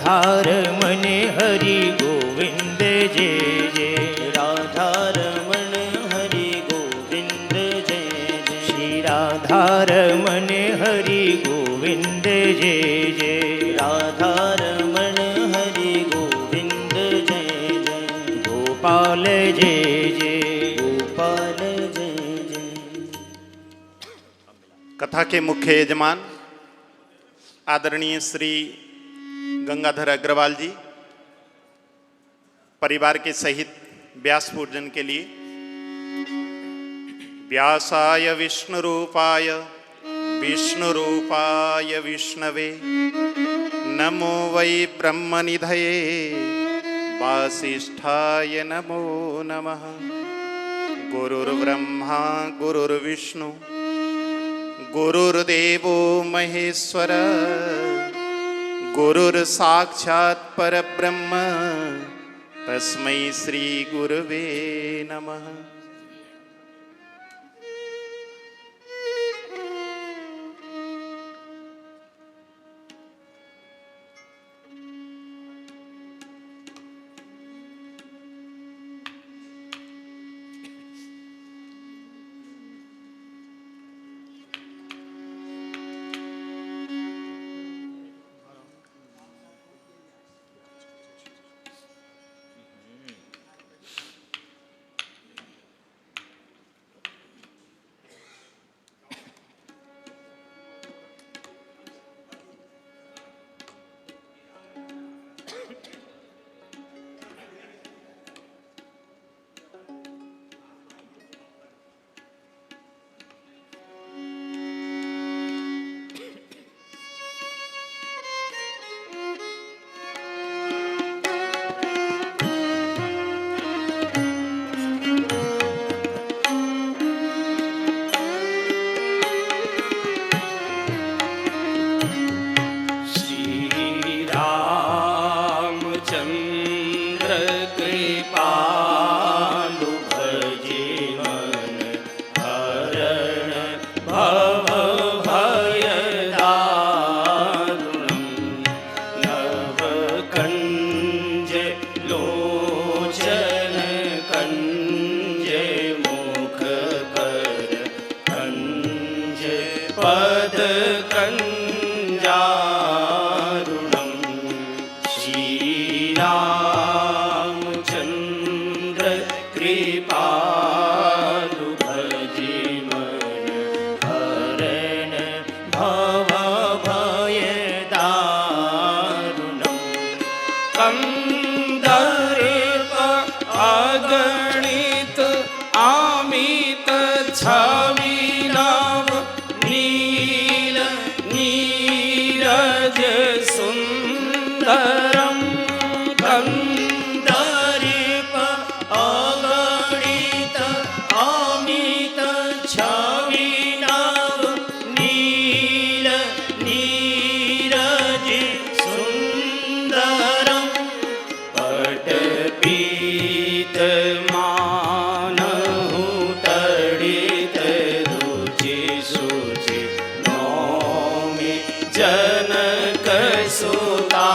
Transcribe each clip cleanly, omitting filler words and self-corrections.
राधारमण हरि गोविंद जय जय। राधारमण हरि गोविंद जय जय। श्री राधारमण हरि गोविंद जय जय। राधारमण हरि गोविंद जय जय। गोपाल जय जय। गोपाल जय जय। कथा के मुख्य यजमान आदरणीय श्री गंगाधर अग्रवाल जी परिवार के सहित व्यास पूजन के लिए व्यासाय विष्णुरूपाय विष्णवे नमो वै ब्रह्मनिधये वासिष्ठाय नमो नमः। गुरुर्ब्रह्मा गुरुर्विष्णु गुरुर्देवो महेश्वर गुरुर्साक्षात् परब्रह्म तस्मै श्री गुरुवे नमः। जनक सुता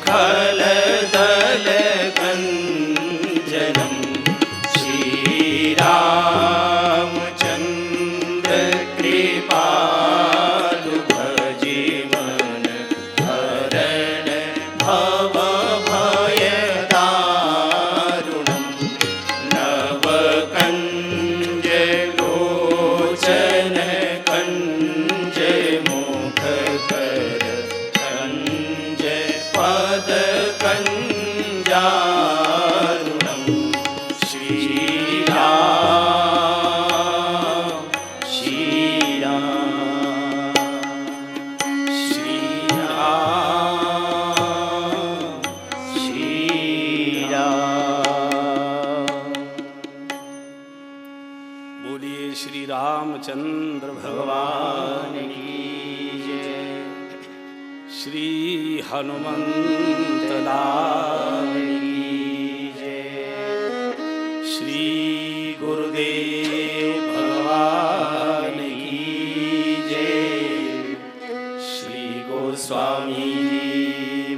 खलदलकञ्जनं श्रीरामचन्द्र कृपालु भजीवन हरण भवभयदारुणं नवकञ्जलोचन कञ्जमुखकर कञ्ज पदकञ्जारुणं श्रीराम श्रीराम श्रीराम श्रीराम। बोलिए श्री रामचंद्र भगवान की जय। श्री हनुमंत लाल की जय। श्री गुरुदेव भगवान की जय। श्री गोस्वामी जी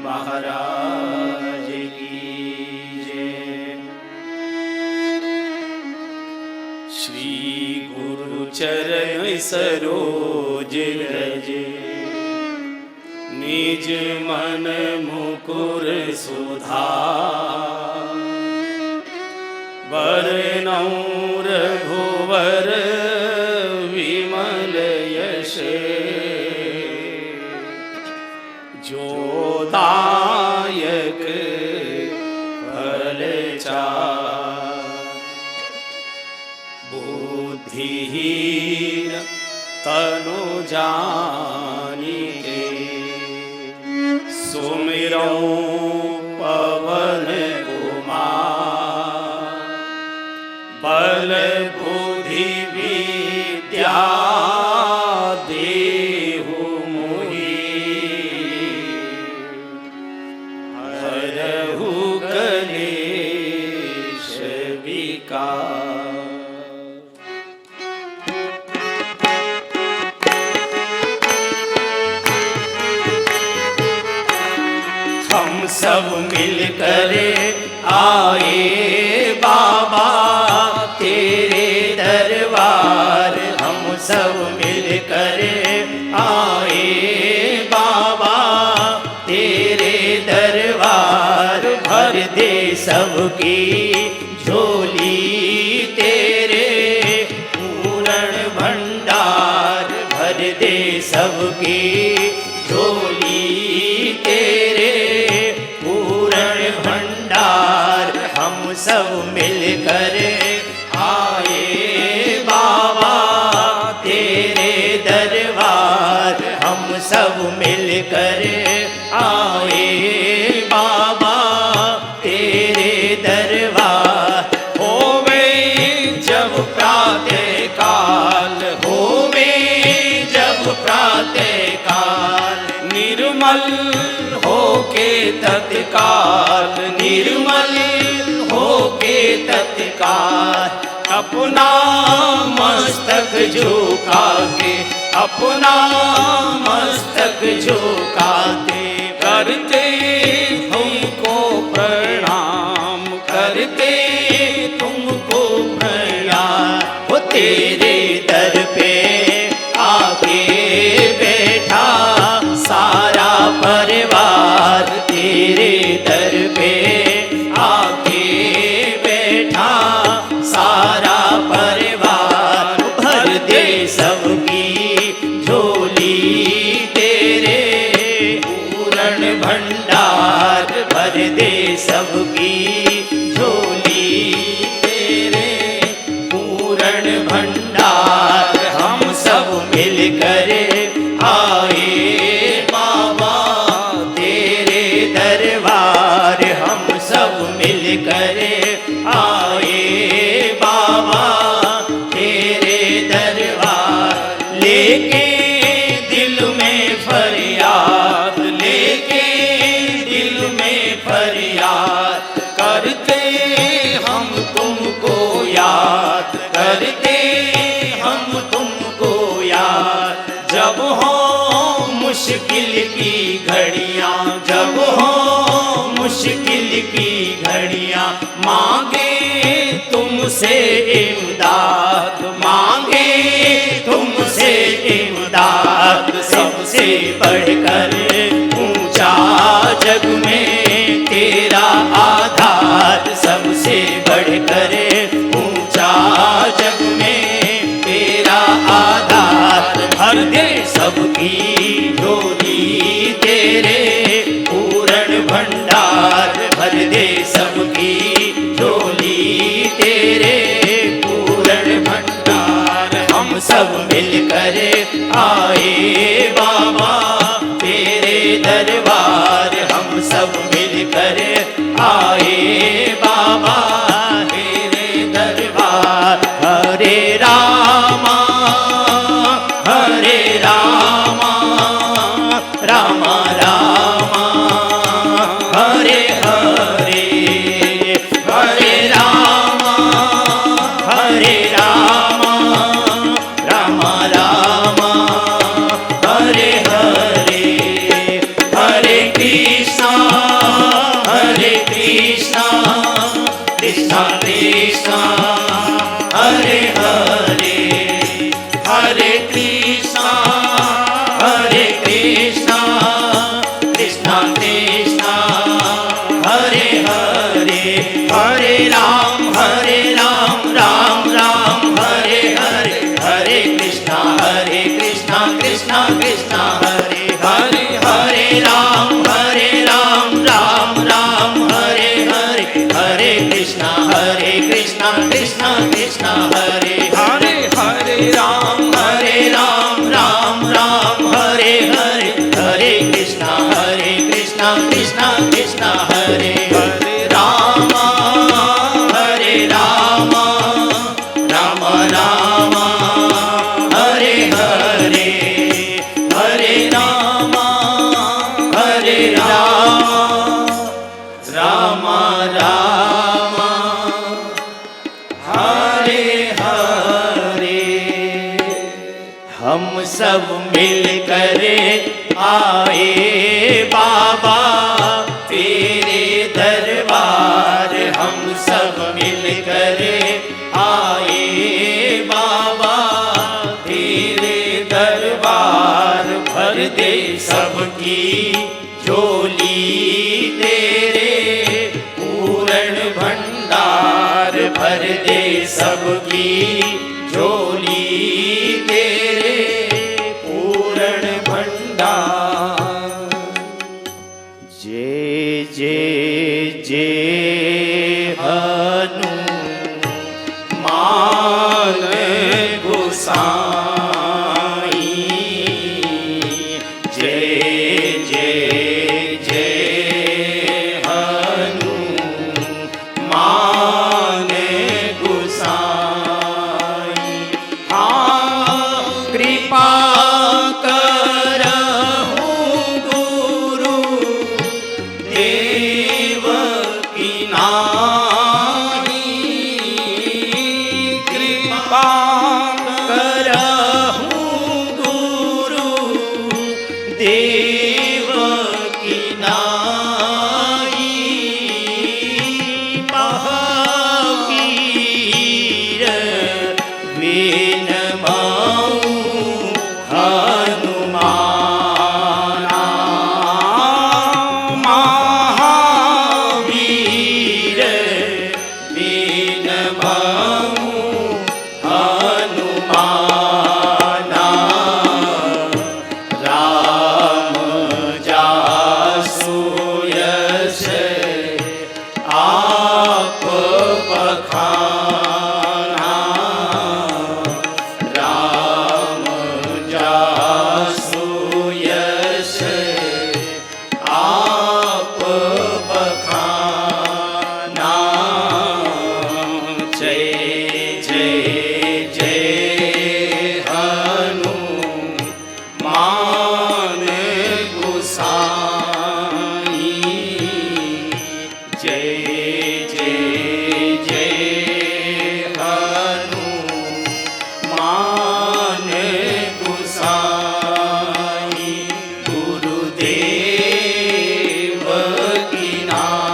महाराज की जय। श्री गुरु चरण सरोज रज निज मन मुकुर सुधार। वरनौ रघुवर विमल यश जो दायक फल चार। बुद्धिहीन तनु जानिके सुमिरौ पवन कुमार। बल बुद्धि विद्या देहु मोहि हरहु कलेश विकार। हम सब मिलकर आए बाबा तेरे दरबार। हम सब मिलकर आए बाबा तेरे दरबार। भर दे सबकी झोली तेरे पूर्ण भंडार। भर दे सबकी झोली तेरे पूर्ण भंडार। हम सब मिलकर आए बाबा तेरे दरबार। हम सब मिलकर आए बाबा तेरे दरबार। होवे जब प्रातः काल होवे जब प्रातः काल निर्मल होके तत्काल निर्मल होके तत्काल। अपना मस्तक झुका के अपना मस्तक झुकाते करते तुमको प्रणाम करते तुमको प्रणाम। वो तेरे दर पे आके बैठा सारा परिवार। तेरे दर पे आके बैठा सारा परिवार। भर दे सबकी झोली तेरे पूर्ण भंडार। भर दे सबकी झोली तेरे पूर्ण भंडार। हम सब मिलकर आए बाबा तेरे दरबार। हम सब मिलकर आए बाबा तेरे दरबार। लेके दिल में फरियाद लेके दिल में फरियाद। करते हम तुमको याद करते हम तुमको याद। जब हो मुश्किल की घड़ियां जब हो मुश्किल की घड़ियां मांगे तुमसे इमदाद, मांगे तुमसे इमदाद। सबसे बढ़कर ऊंचा जग में तेरा आधार, सबसे बढ़कर ऊंचा जग में तेरा आधार। भर दे सबकी झोली तेरे पूर्ण भंडार, भर दे सबकी झोली तेरे पूर्ण भंडार। हम सब मिलकर आए बाबा तेरे दरबार, हम सब मिलकर आए बाबा तेरे दरबार। हरे रामा हरे रामा, रामा रामा हरे हरे, हरे रामा हरे रामा, रामा रामा हरे हरे। हरे कृष्णा कृष्णा कृष्णा हरे हरे, हरे कृष्णा कृष्णा कृष्णा हरे हरे। हरे राम राम राम हरे हरे, हरे कृष्णा कृष्णा कृष्णा हरे हरे। हरे राम राम राम हरे हरे, हरे कृष्णा कृष्णा कृष्णा हरे हरे। हरे राम राम राम हरे हरे, हरे कृष्णा कृष्णा कृष्णा हरे हरे। रामा रामा रामा हरे हरे, हरे रामा रामा रामा हरे हरे। हम सब मिलकर आए बाबा तेरे दरबार, हम सब मिलकर आए बाबा तेरे दरबार। भर दे सबकी झोली तेरे पूर्ण भंडार, भर दे सबकी झोली तेरे पूर्ण भंडार। जय जय जय हनुमान गोसाई, जय जय जय हनुमान गोसाई। हाँ कृपा करहु गुरु देव की नाई, कृपा करहु गुरु देव की नाई। महावीर बिन माऊ हनुमाना, महावीर बिन माऊ हनुमाना। राम जासु यश आप बखाना, राम जासु यश आप बखाना। जय जय जय हनुमान गोसाई, जय जय जय हनुमान गोसाई। गुरुदेव की नाम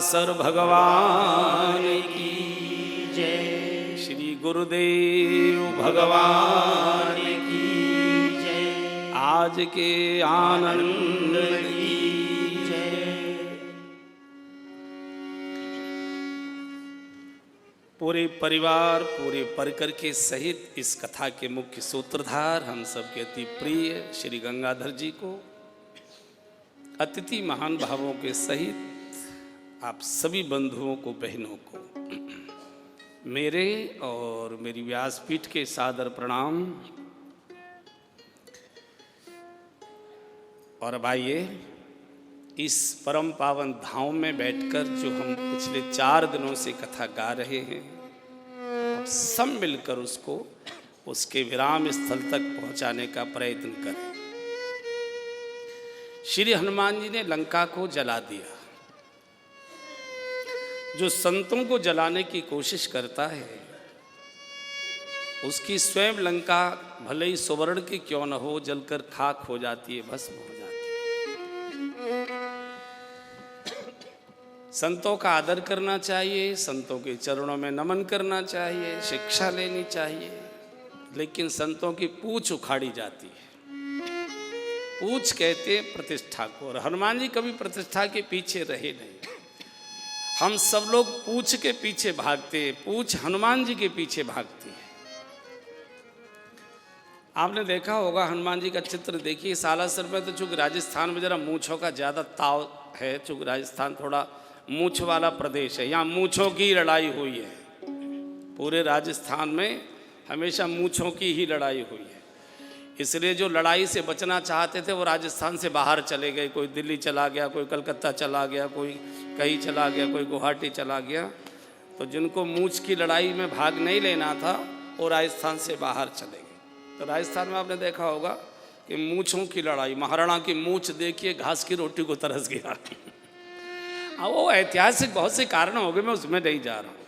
व्यासर भगवान की जय। श्री गुरुदेव भगवान की जय। आज के आनंद की जय। पूरे परिवार पूरे परिकर के सहित इस कथा के मुख्य सूत्रधार हम सबके अति प्रिय श्री गंगाधर जी को, अतिथि महान भावों के सहित आप सभी बंधुओं को, बहनों को मेरे और मेरी व्यासपीठ के सादर प्रणाम। और अब आइए इस परम पावन धाम में बैठकर जो हम पिछले 4 दिनों से कथा गा रहे हैं, अब सब मिलकर उसके विराम स्थल तक पहुंचाने का प्रयत्न करें। श्री हनुमान जी ने लंका को जला दिया। जो संतों को जलाने की कोशिश करता है उसकी स्वयं लंका भले ही सुवर्ण की क्यों न हो, जलकर खाक हो जाती है, भस्म हो जाती है। संतों का आदर करना चाहिए, संतों के चरणों में नमन करना चाहिए, शिक्षा लेनी चाहिए, लेकिन संतों की पूंछ उखाड़ी जाती है। पूंछ कहते प्रतिष्ठा को, और हनुमान जी कभी प्रतिष्ठा के पीछे रहे नहीं। हम सब लोग पूंछ के पीछे भागते, पूंछ हनुमान जी के पीछे भागती है। आपने देखा होगा हनुमान जी का चित्र देखिए, सालासर में तो चूंकि राजस्थान में जरा मूंछों का ज़्यादा ताव है, चूंकि राजस्थान थोड़ा मूंछ वाला प्रदेश है, यहाँ मूंछों की लड़ाई हुई है। पूरे राजस्थान में हमेशा मूंछों की ही लड़ाई हुई है। इसलिए जो लड़ाई से बचना चाहते थे वो राजस्थान से बाहर चले गए। कोई दिल्ली चला गया, कोई कलकत्ता चला गया, कोई कहीं चला गया, कोई गुवाहाटी चला गया। तो जिनको मूंछ की लड़ाई में भाग नहीं लेना था वो राजस्थान से बाहर चले गए। तो राजस्थान में आपने देखा होगा कि मूंछों की लड़ाई, महाराणा की मूंछ देखिए घास की रोटी को तरस गया। वो ऐतिहासिक बहुत से कारण हो गए, मैं उसमें नहीं जा रहा हूँ।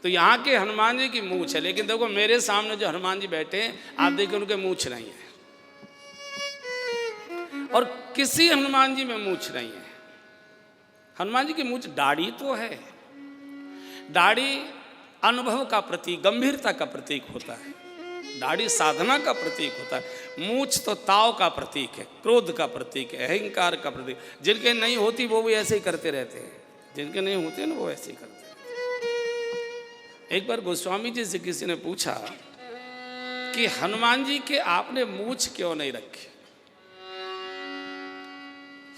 तो यहाँ के हनुमान जी की मूंछ है, लेकिन देखो मेरे सामने जो हनुमान जी बैठे हैं आप देखिए उनके मूंछ नहीं है, और किसी हनुमान जी में मूंछ नहीं है। हनुमान जी की मूंछ दाढ़ी तो है। दाढ़ी अनुभव का प्रतीक, गंभीरता का प्रतीक होता है। दाढ़ी साधना का प्रतीक होता है। मूंछ तो ताव का प्रतीक है, क्रोध का प्रतीक है, अहंकार का प्रतीक। जिनके नहीं होती वो भी ऐसे ही करते रहते हैं, जिनके नहीं होते ना वो ऐसे ही करते हैं। एक बार गोस्वामी जी से किसी ने पूछा कि हनुमान जी के आपने मूंछ क्यों नहीं रखी।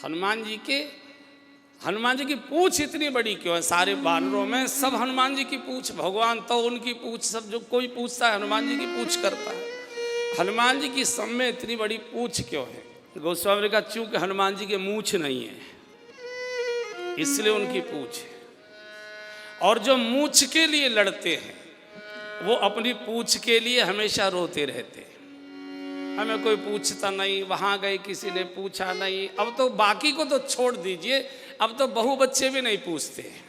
हनुमान जी की पूंछ इतनी बड़ी क्यों है? सारे बानरों में सब हनुमान जी की पूंछ, भगवान तो उनकी पूंछ, सब जो कोई पूछता है हनुमान जी की पूंछ करता है। हनुमान जी की सब में इतनी बड़ी पूंछ क्यों है? गोस्वामी ने कहा चूंकि हनुमान जी के मूंछ नहीं है इसलिए उनकी पूंछ है। और जो मूंछ के लिए लड़ते हैं वो अपनी पूंछ के लिए हमेशा रोते रहते हैं। हमें कोई पूछता नहीं, वहाँ गए किसी ने पूछा नहीं। अब तो बाकी को तो छोड़ दीजिए, अब तो बहू बच्चे भी नहीं पूछते हैं।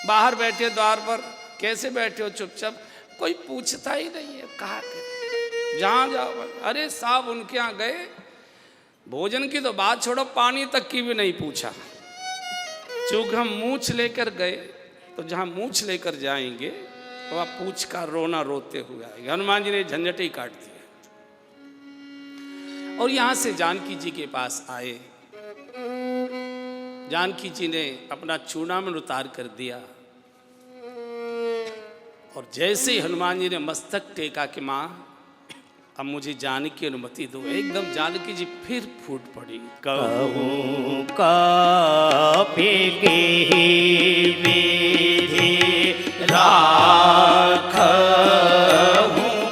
बाहर बैठे द्वार पर, कैसे बैठे हो चुपचाप, कोई पूछता ही नहीं है। कहाँ गए, जहाँ जाओ, अरे साहब उनके यहाँ गए, भोजन की तो बात छोड़ो, पानी तक की भी नहीं पूछा। चूँकि हम मूंछ लेकर गए तो जहाँ मूंछ लेकर जाएंगे तो आप पूंछ का रोना रोते हुए आएंगे। हनुमान जी ने झंझट ही काट दिया और यहाँ से जानकी जी के पास आए। जानकी जी ने अपना चूड़ामणि उतार कर दिया और जैसे ही हनुमान जी ने मस्तक टेका कि माँ अब मुझे जाने की अनुमति दो, एकदम जानकी जी फिर फूट पड़ी। कहूँ कापे विधि राखहूँ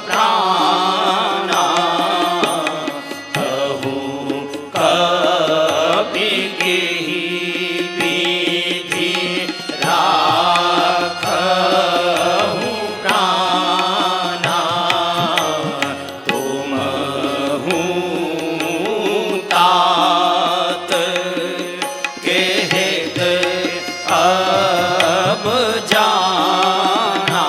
प्राणा, कहूँ कापे विधि राखहूँ प्राणा, तुम तात कहत अब जाना,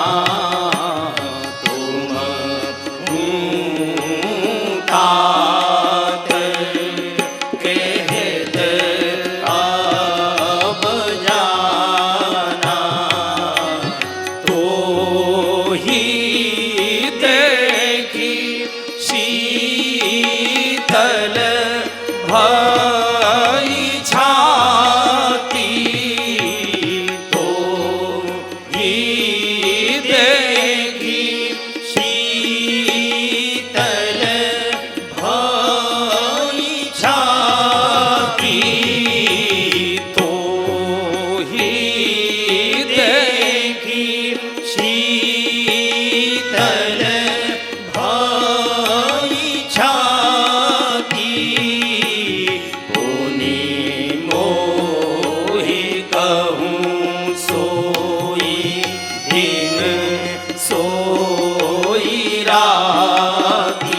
सोई राती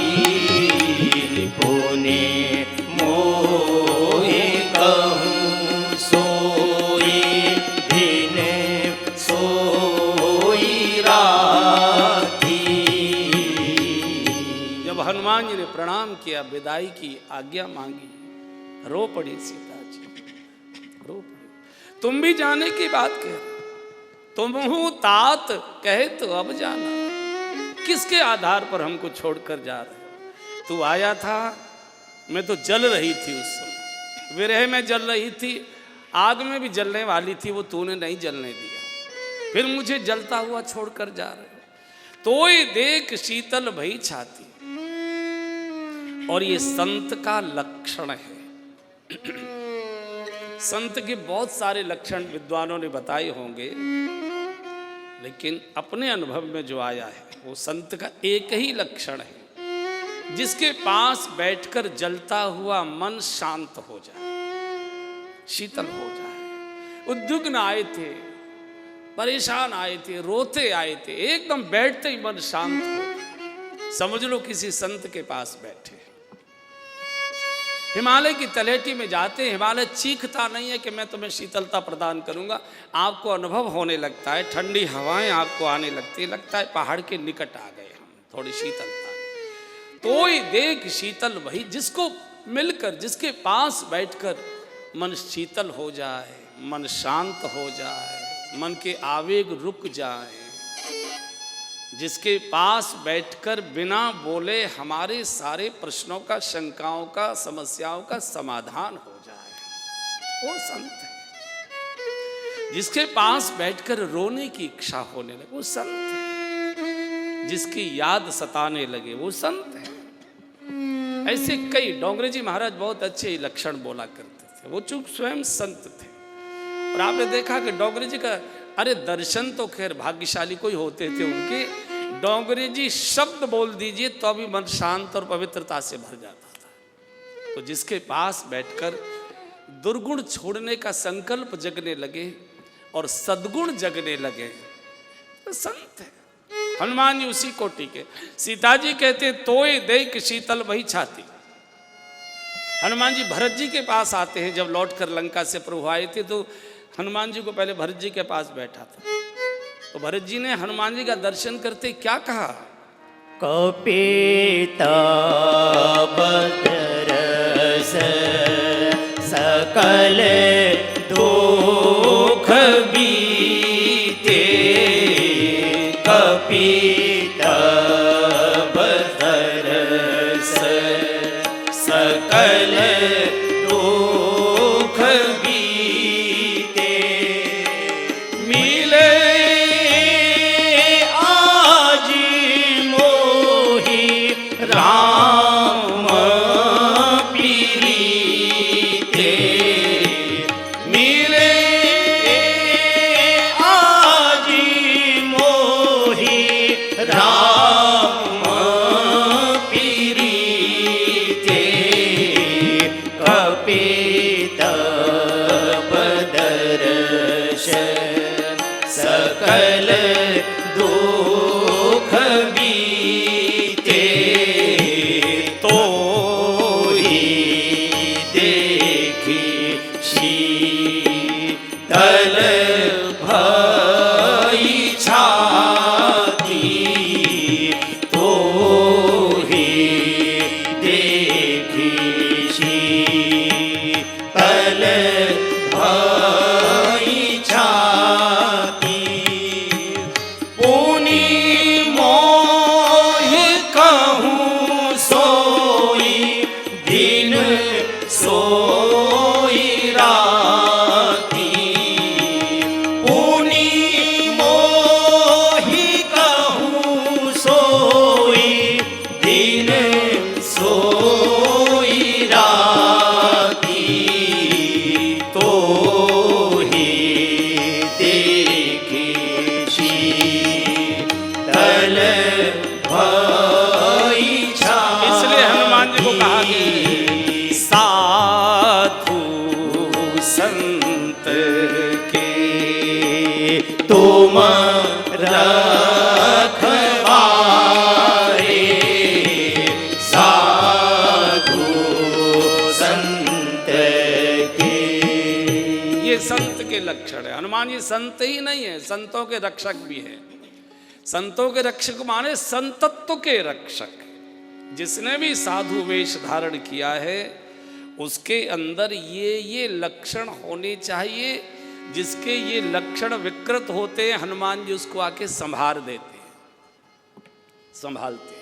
पुने मोहि कहूँ सोई दिन सोई राती। जब हनुमान जी ने प्रणाम किया, विदाई की आज्ञा मांगी, रो पड़ी सीता जी, रो पड़ी। तुम भी जाने की बात कह रहे, तुम हूं तात कहे तो अब जाना, किसके आधार पर हमको छोड़कर जा रहे हो? तू आया था, मैं तो जल रही थी उस समय, विरह में जल रही थी, आग में भी जलने वाली थी, वो तूने नहीं जलने दिया, फिर मुझे जलता हुआ छोड़कर जा रहे हो। तोय देख शीतल भई छाती, और ये संत का लक्षण है। संत के बहुत सारे लक्षण विद्वानों ने बताए होंगे, लेकिन अपने अनुभव में जो आया है वो संत का एक ही लक्षण है, जिसके पास बैठकर जलता हुआ मन शांत हो जाए, शीतल हो जाए। उद्विग्न आए थे, परेशान आए थे, रोते आए थे, एकदम बैठते ही मन शांत हो, समझ लो किसी संत के पास बैठे। हिमालय की तलहटी में जाते हैं, हिमालय चीखता नहीं है कि मैं तुम्हें शीतलता प्रदान करूंगा, आपको अनुभव होने लगता है, ठंडी हवाएं आपको आने लगती है, लगता है पहाड़ के निकट आ गए हम, थोड़ी शीतलता। तो ही देख शीतल वही, जिसको मिलकर, जिसके पास बैठकर मन शीतल हो जाए, मन शांत हो जाए, मन के आवेग रुक जाए, जिसके पास बैठकर बिना बोले हमारे सारे प्रश्नों का, शंकाओं का, समस्याओं का समाधान हो जाए, वो संत है। जिसके पास बैठकर रोने की इच्छा होने लगे, वो संत है। जिसकी याद सताने लगे, वो संत है। ऐसे कई, डोंगरे जी महाराज बहुत अच्छे लक्षण बोला करते थे, वो चूंकि स्वयं संत थे। और आपने देखा कि डोंगरे जी का, अरे दर्शन तो खैर भाग्यशाली कोई होते थे उनके, डोंगरे जी शब्द बोल दीजिए तो अभी मन शांत और पवित्रता से भर जाता था। तो जिसके पास बैठकर दुर्गुण छोड़ने का संकल्प जगने लगे और सद्गुण जगने लगे, तो संत है। हनुमान जी उसी कोटि के। सीता जी कहते तोय देख शीतल भई छाती। हनुमान जी भरत जी के पास आते हैं, जब लौट कर लंका से प्रभु आए थे तो हनुमान जी को पहले भरत जी के पास बैठा था, तो भरत जी ने हनुमान जी का दर्शन करते क्या कहा, कपिता बदरस सकल दुख बीते, कपिता बदरस सकल दुख बीते, मिले आज मोहि राम प्रीते, मिले आज मोहि राम प्रीते, कपित बदरश सकल दुख बीते, तो ही देखी शीतल भई छाती, तो ही देखी शीतल भई छाती, पुनि मोहि कहूँ सोई दिन सोई राती, पुनि मोहि कहूँ सोई दिन सोई राती, तो ही देखी शीतल भई छाती। इसलिए हनुमान जी को कहा कि साधु संत के तुम रखवारे, है। हनुमान जी संत ही नहीं है, संतों के रक्षक भी है। संतों के रक्षक माने संतत्व के रक्षक। जिसने भी साधु वेश धारण किया है उसके अंदर ये लक्षण होने चाहिए। जिसके ये लक्षण विकृत होते हैं हनुमान जी उसको आके संभाल देते हैं, संभालते हैं।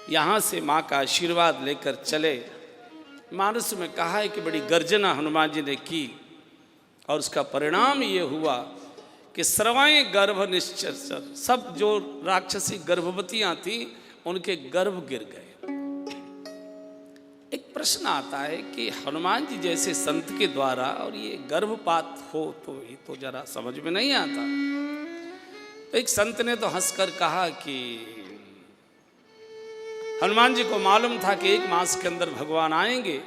यहाँ से माँ का आशीर्वाद लेकर चले। मानस में कहा है कि बड़ी गर्जना हनुमान जी ने की और उसका परिणाम ये हुआ कि सर्वाएं गर्भ निश्चर, सब जो राक्षसी गर्भवतियां थीं उनके गर्भ गिर गए। एक प्रश्न आता है कि हनुमान जी जैसे संत के द्वारा और ये गर्भपात हो तो ये तो जरा समझ में नहीं आता। तो एक संत ने तो हंसकर कहा कि हनुमान जी को मालूम था कि 1 मास के अंदर भगवान आएंगे,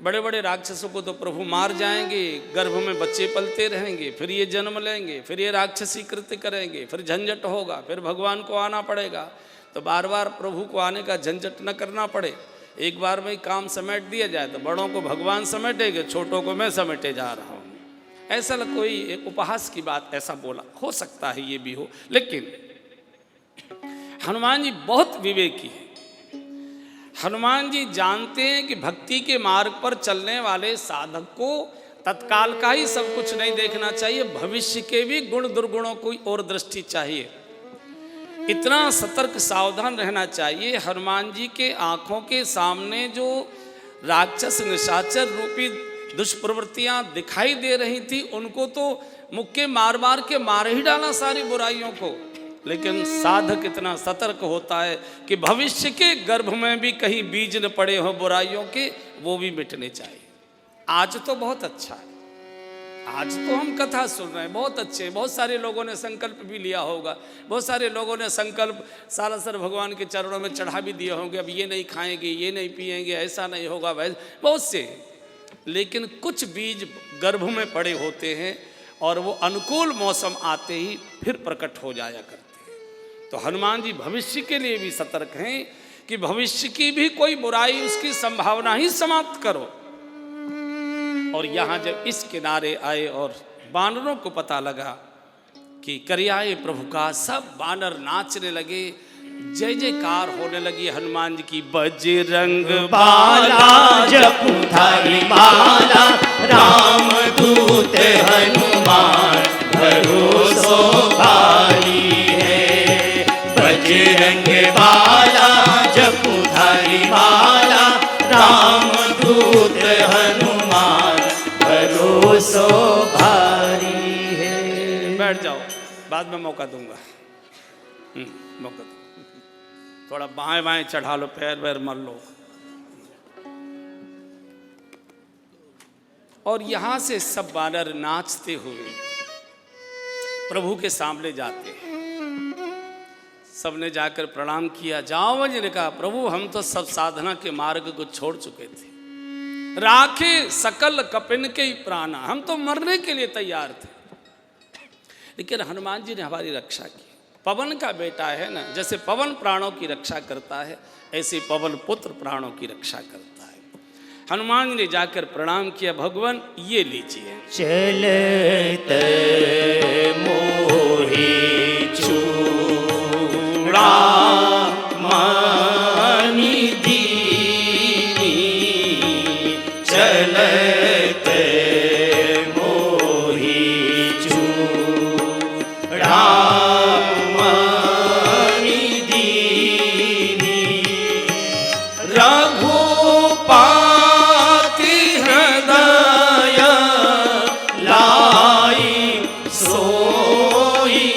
बड़े बड़े राक्षसों को तो प्रभु मार जाएंगे, गर्भ में बच्चे पलते रहेंगे, फिर ये जन्म लेंगे, फिर ये राक्षसी कृत्य करेंगे, फिर झंझट होगा, फिर भगवान को आना पड़ेगा। तो बार बार प्रभु को आने का झंझट न करना पड़े, एक बार में ही काम समेट दिया जाए। तो बड़ों को भगवान समेटेंगे, छोटों को मैं समेटे जा रहा हूँ। ऐसा कोई एक उपहास की बात ऐसा बोला, हो सकता है ये भी हो, लेकिन हनुमान जी बहुत विवेकी है। हनुमान जी जानते हैं कि भक्ति के मार्ग पर चलने वाले साधक को तत्काल का ही सब कुछ नहीं देखना चाहिए, भविष्य के भी गुण दुर्गुणों की ओर दृष्टि चाहिए। इतना सतर्क सावधान रहना चाहिए। हनुमान जी के आंखों के सामने जो राक्षस निशाचर रूपी दुष्प्रवृत्तियां दिखाई दे रही थी उनको तो मुक्के मार मार के मार ही डाला सारी बुराइयों को। लेकिन साधक इतना सतर्क होता है कि भविष्य के गर्भ में भी कहीं बीज न पड़े हो बुराइयों के, वो भी मिटने चाहिए। आज तो बहुत अच्छा है, आज तो हम कथा सुन रहे हैं, बहुत अच्छे, बहुत सारे लोगों ने संकल्प भी लिया होगा, बहुत सारे लोगों ने संकल्प सालासर भगवान के चरणों में चढ़ा भी दिए होंगे, अब ये नहीं खाएंगे, ये नहीं पिएंगे, ऐसा नहीं होगा, वैसे बहुत से। लेकिन कुछ बीज गर्भ में पड़े होते हैं और वो अनुकूल मौसम आते ही फिर प्रकट हो जाया करते हैं। तो हनुमान जी भविष्य के लिए भी सतर्क हैं कि भविष्य की भी कोई बुराई उसकी संभावना ही समाप्त करो। और यहाँ जब इस किनारे आए और बानरों को पता लगा कि करियाए प्रभु का, सब बानर नाचने लगे, जय जयकार होने लगी हनुमान जी की। बजरंग बाला जपु धरि माला, राम दूत हनुमान भरोसो भारी है। बजरंग बाला जपु धरि माला, राम दूत हनुमान भरोसो भारी है। बैठ जाओ, बाद में मौका दूंगा, मौका दूंगा। थोड़ा बाएं बाएं चढ़ा लो, पैर वैर मर लो। और यहां से सब बानर नाचते हुए प्रभु के सामने जाते हैं। सबने जाकर प्रणाम किया। जाओ जी ने कहा, प्रभु हम तो सब साधना के मार्ग को छोड़ चुके थे, राखे सकल कपिन के ही प्राण, हम तो मरने के लिए तैयार थे, लेकिन हनुमान जी ने हमारी रक्षा की। पवन का बेटा है ना, जैसे पवन प्राणों की रक्षा करता है ऐसे पवन पुत्र प्राणों की रक्षा करता है। हनुमान ने जाकर प्रणाम किया, भगवान ये लीजिए। चलत मोहि चूड़ा मानि दीनी, चलत मोहि चूड़ा सोई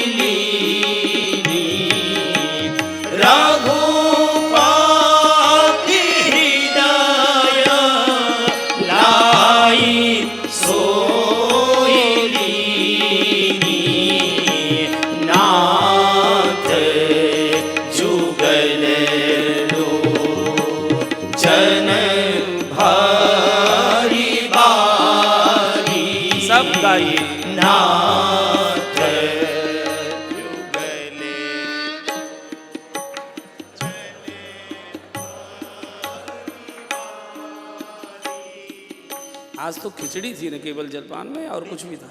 आज तो खिचड़ी थी न केवल जलपान में, और कुछ भी था।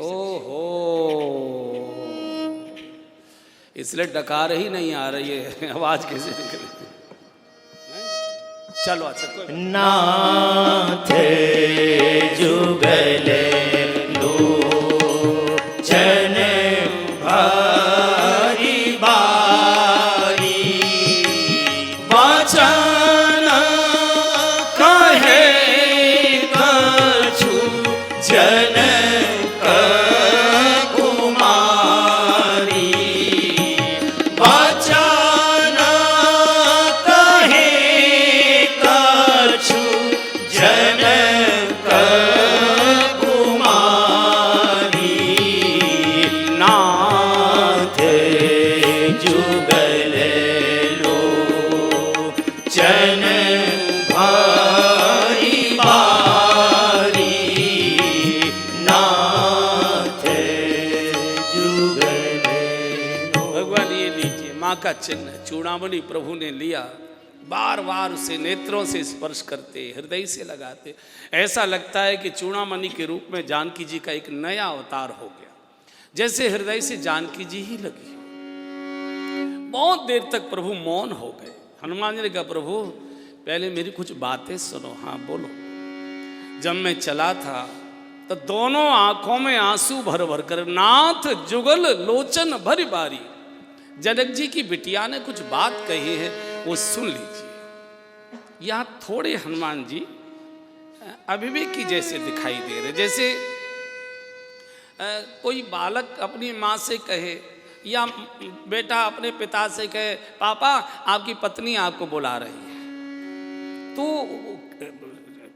ओहो, इसलिए डकार ही नहीं आ रही है, आवाज कैसे निकले। चलो अच्छा, कोई नाथ जुगल लोचन भारी बारी, वचन कहे कछु जनक कुमारी, वचन कहे कछु जनक कुमारी, नाथ जुगल लोचन भारी बारी, नाथ जुगल भगवान ये लीजिए माँ का चिन्ह चूड़ामणि प्रभु ने लिया, बार बार उसे नेत्रों से स्पर्श करते, हृदय से लगाते, ऐसा लगता है कि चूड़ामणि के रूप में जानकी जी का एक नया अवतार हो गया, जैसे हृदय से जानकी जी ही लगी। बहुत देर तक प्रभु मौन हो गए। हनुमान जी ने कहा प्रभु पहले मेरी कुछ बातें सुनो। हाँ बोलो। जब मैं चला था तो दोनों आंखों में आंसू भर भर कर नाथ जुगल लोचन भरी बारी, जनक जी की बिटिया ने कुछ बात कही है, वो सुन लीजिए। यहाँ थोड़े हनुमान जी अविवेकी जैसे दिखाई दे रहे, जैसे कोई बालक अपनी माँ से कहे या बेटा अपने पिता से कहे पापा आपकी पत्नी आपको बुला रही है, तो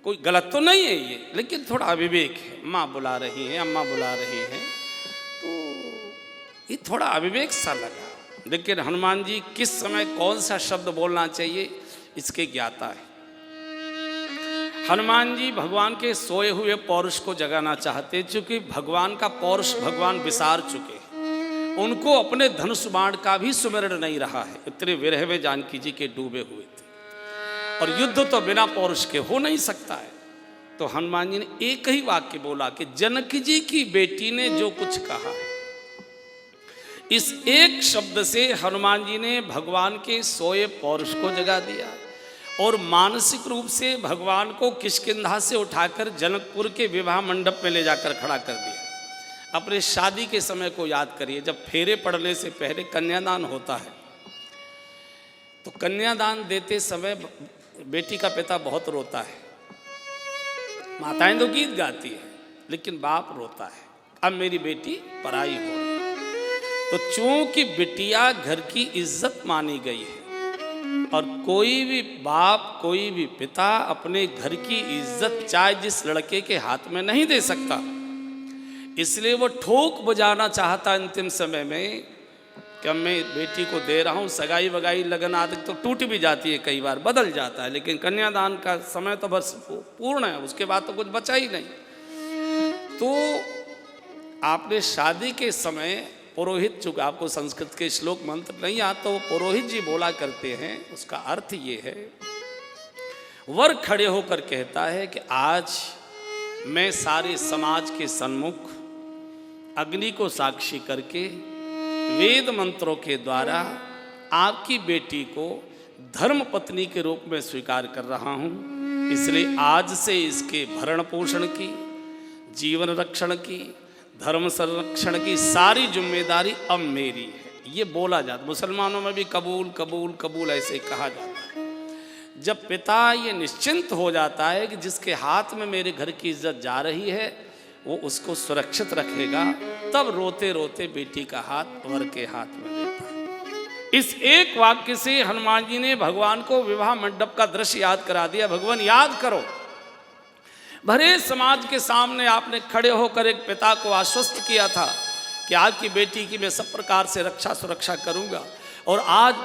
कोई गलत तो नहीं है ये, लेकिन थोड़ा अविवेक है। माँ बुला रही है, अम्मा बुला रही है, तो ये थोड़ा अविवेक सा लगा। लेकिन हनुमान जी किस समय कौन सा शब्द बोलना चाहिए इसके ज्ञाता है। हनुमान जी भगवान के सोए हुए पौरुष को जगाना चाहते, क्योंकि भगवान का पौरुष भगवान विसार चुके हैं, उनको अपने धनुष बाण का भी सुमिरण नहीं रहा है, इतने विरह में जानकी जी के डूबे हुए थे, और युद्ध तो बिना पौरुष के हो नहीं सकता है। तो हनुमान जी ने एक ही वाक्य बोला कि जनक जी की बेटी ने जो कुछ कहा है, इस एक शब्द से हनुमान जी ने भगवान के सोए पौरुष को जगा दिया और मानसिक रूप से भगवान को किष्किंधा से उठाकर जनकपुर के विवाह मंडप में ले जाकर खड़ा कर दिया। अपने शादी के समय को याद करिए, जब फेरे पड़ने से पहले कन्यादान होता है, तो कन्यादान देते समय बेटी का पिता बहुत रोता है। माताएं तो गीत गाती है, लेकिन बाप रोता है, अब मेरी बेटी पराई हो रही। तो चूंकि बिटिया घर की इज्जत मानी गई है, और कोई भी बाप कोई भी पिता अपने घर की इज्जत चाहे जिस लड़के के हाथ में नहीं दे सकता, इसलिए वो ठोक बजाना चाहता अंतिम समय में कि अब मैं बेटी को दे रहा हूँ। सगाई वगाई लगन आदि तो टूट भी जाती है, कई बार बदल जाता है, लेकिन कन्यादान का समय तो बस पूर्ण है, उसके बाद तो कुछ बचा ही नहीं। तो आपने शादी के समय पुरोहित, चूँकि आपको संस्कृत के श्लोक मंत्र नहीं आता, तो पुरोहित जी बोला करते हैं, उसका अर्थ ये है, वर खड़े होकर कहता है कि आज मैं सारे समाज के सन्मुख अग्नि को साक्षी करके वेद मंत्रों के द्वारा आपकी बेटी को धर्म पत्नी के रूप में स्वीकार कर रहा हूँ, इसलिए आज से इसके भरण पोषण की, जीवन रक्षण की, धर्म संरक्षण की सारी जिम्मेदारी अब मेरी है। ये बोला जाता, मुसलमानों में भी कबूल कबूल कबूल ऐसे कहा जाता है। जब पिता ये निश्चिंत हो जाता है कि जिसके हाथ में मेरे घर की इज्जत जा रही है वो उसको सुरक्षित रखेगा, तब रोते रोते बेटी का हाथ वर के हाथ में देता है। इस एक वाक्य से हनुमान जी ने भगवान को विवाह मंडप का दृश्य याद करा दिया। भगवान याद करो, भरे समाज के सामने आपने खड़े होकर एक पिता को आश्वस्त किया था कि आपकी बेटी की मैं सब प्रकार से रक्षा सुरक्षा करूंगा, और आज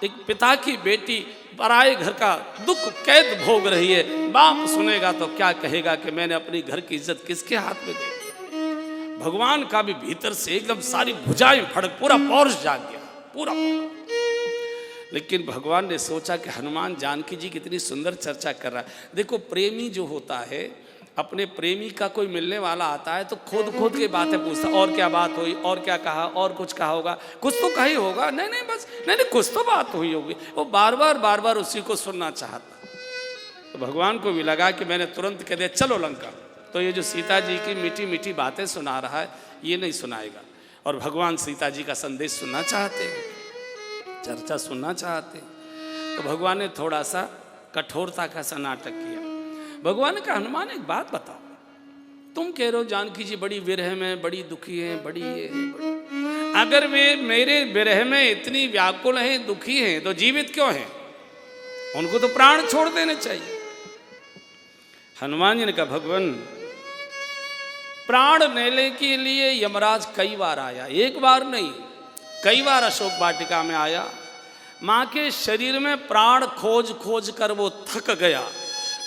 एक पिता की बेटी पराए घर का दुख कैद भोग रही है। बाप सुनेगा तो क्या कहेगा कि मैंने अपनी घर की इज्जत किसके हाथ में दे दी। भगवान का भी भीतर से एकदम सारी भुजाएं फड़क, पूरा पौरुष जाग गया, पूरा। लेकिन भगवान ने सोचा कि हनुमान जानकी जी कितनी सुंदर चर्चा कर रहा है। देखो प्रेमी जो होता है, अपने प्रेमी का कोई मिलने वाला आता है तो खोद खोद के बातें पूछता, और क्या बात हुई, और क्या कहा, और कुछ कहा होगा, कुछ तो कही होगा, नहीं नहीं बस नहीं नहीं कुछ तो बात हुई होगी। वो बार बार उसी को सुनना चाहता। तो भगवान को भी लगा कि मैंने तुरंत कह दिया चलो लंका, तो ये जो सीता जी की मीठी मीठी बातें सुना रहा है ये नहीं सुनाएगा। और भगवान सीता जी का संदेश सुनना चाहते हैं, चर्चा सुनना चाहते हैं। तो भगवान ने थोड़ा सा कठोरता का सा नाटक किया। भगवान ने कहा हनुमान एक बात बताओ, तुम कह रहे हो जानकी जी बड़ी विरह में, बड़ी दुखी हैं, बड़ी ये है, बड़ी, अगर वे मेरे विरह में इतनी व्याकुल हैं, दुखी हैं, तो जीवित क्यों हैं? उनको तो प्राण छोड़ देने चाहिए। हनुमान जी ने कहा भगवान प्राण लेने के लिए यमराज कई बार आया, एक बार नहीं कई बार अशोक वाटिका में आया। माँ के शरीर में प्राण खोज खोज कर वो थक गया।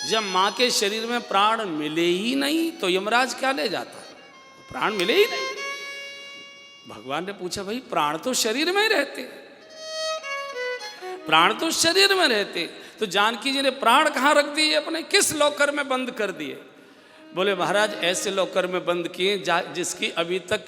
जब माँ के शरीर में प्राण मिले ही नहीं तो यमराज क्या ले जाता? प्राण मिले ही नहीं। भगवान ने पूछा भाई प्राण तो शरीर में ही रहते, प्राण तो शरीर में रहते, तो जानकी जी ने प्राण कहाँ रख दिए अपने, किस लॉकर में बंद कर दिए? बोले महाराज ऐसे लॉकर में बंद किए जिसकी अभी तक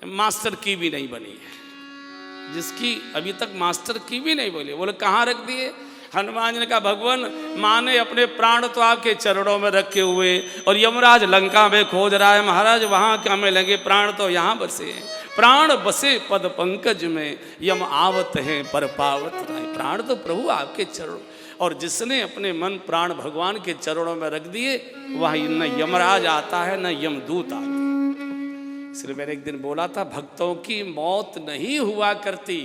मास्टर की भी नहीं बनी है, जिसकी अभी तक मास्टर की भी नहीं बनी। बोले कहाँ रख दिए? हनुमान जी ने कहा भगवान माँ ने अपने प्राण तो आपके चरणों में रखे हुए और यमराज लंका में खोज रहा है, महाराज वहाँ क्या में लगे, प्राण तो यहाँ बसे हैं। प्राण बसे पद पंकज में, यम आवत हैं पर पावत नहीं। प्राण तो प्रभु आपके चरणों, और जिसने अपने मन प्राण भगवान के चरणों में रख दिए वह न यमराज आता है न यमदूत आते। इसलिए मैंने एक दिन बोला था भक्तों की मौत नहीं हुआ करती,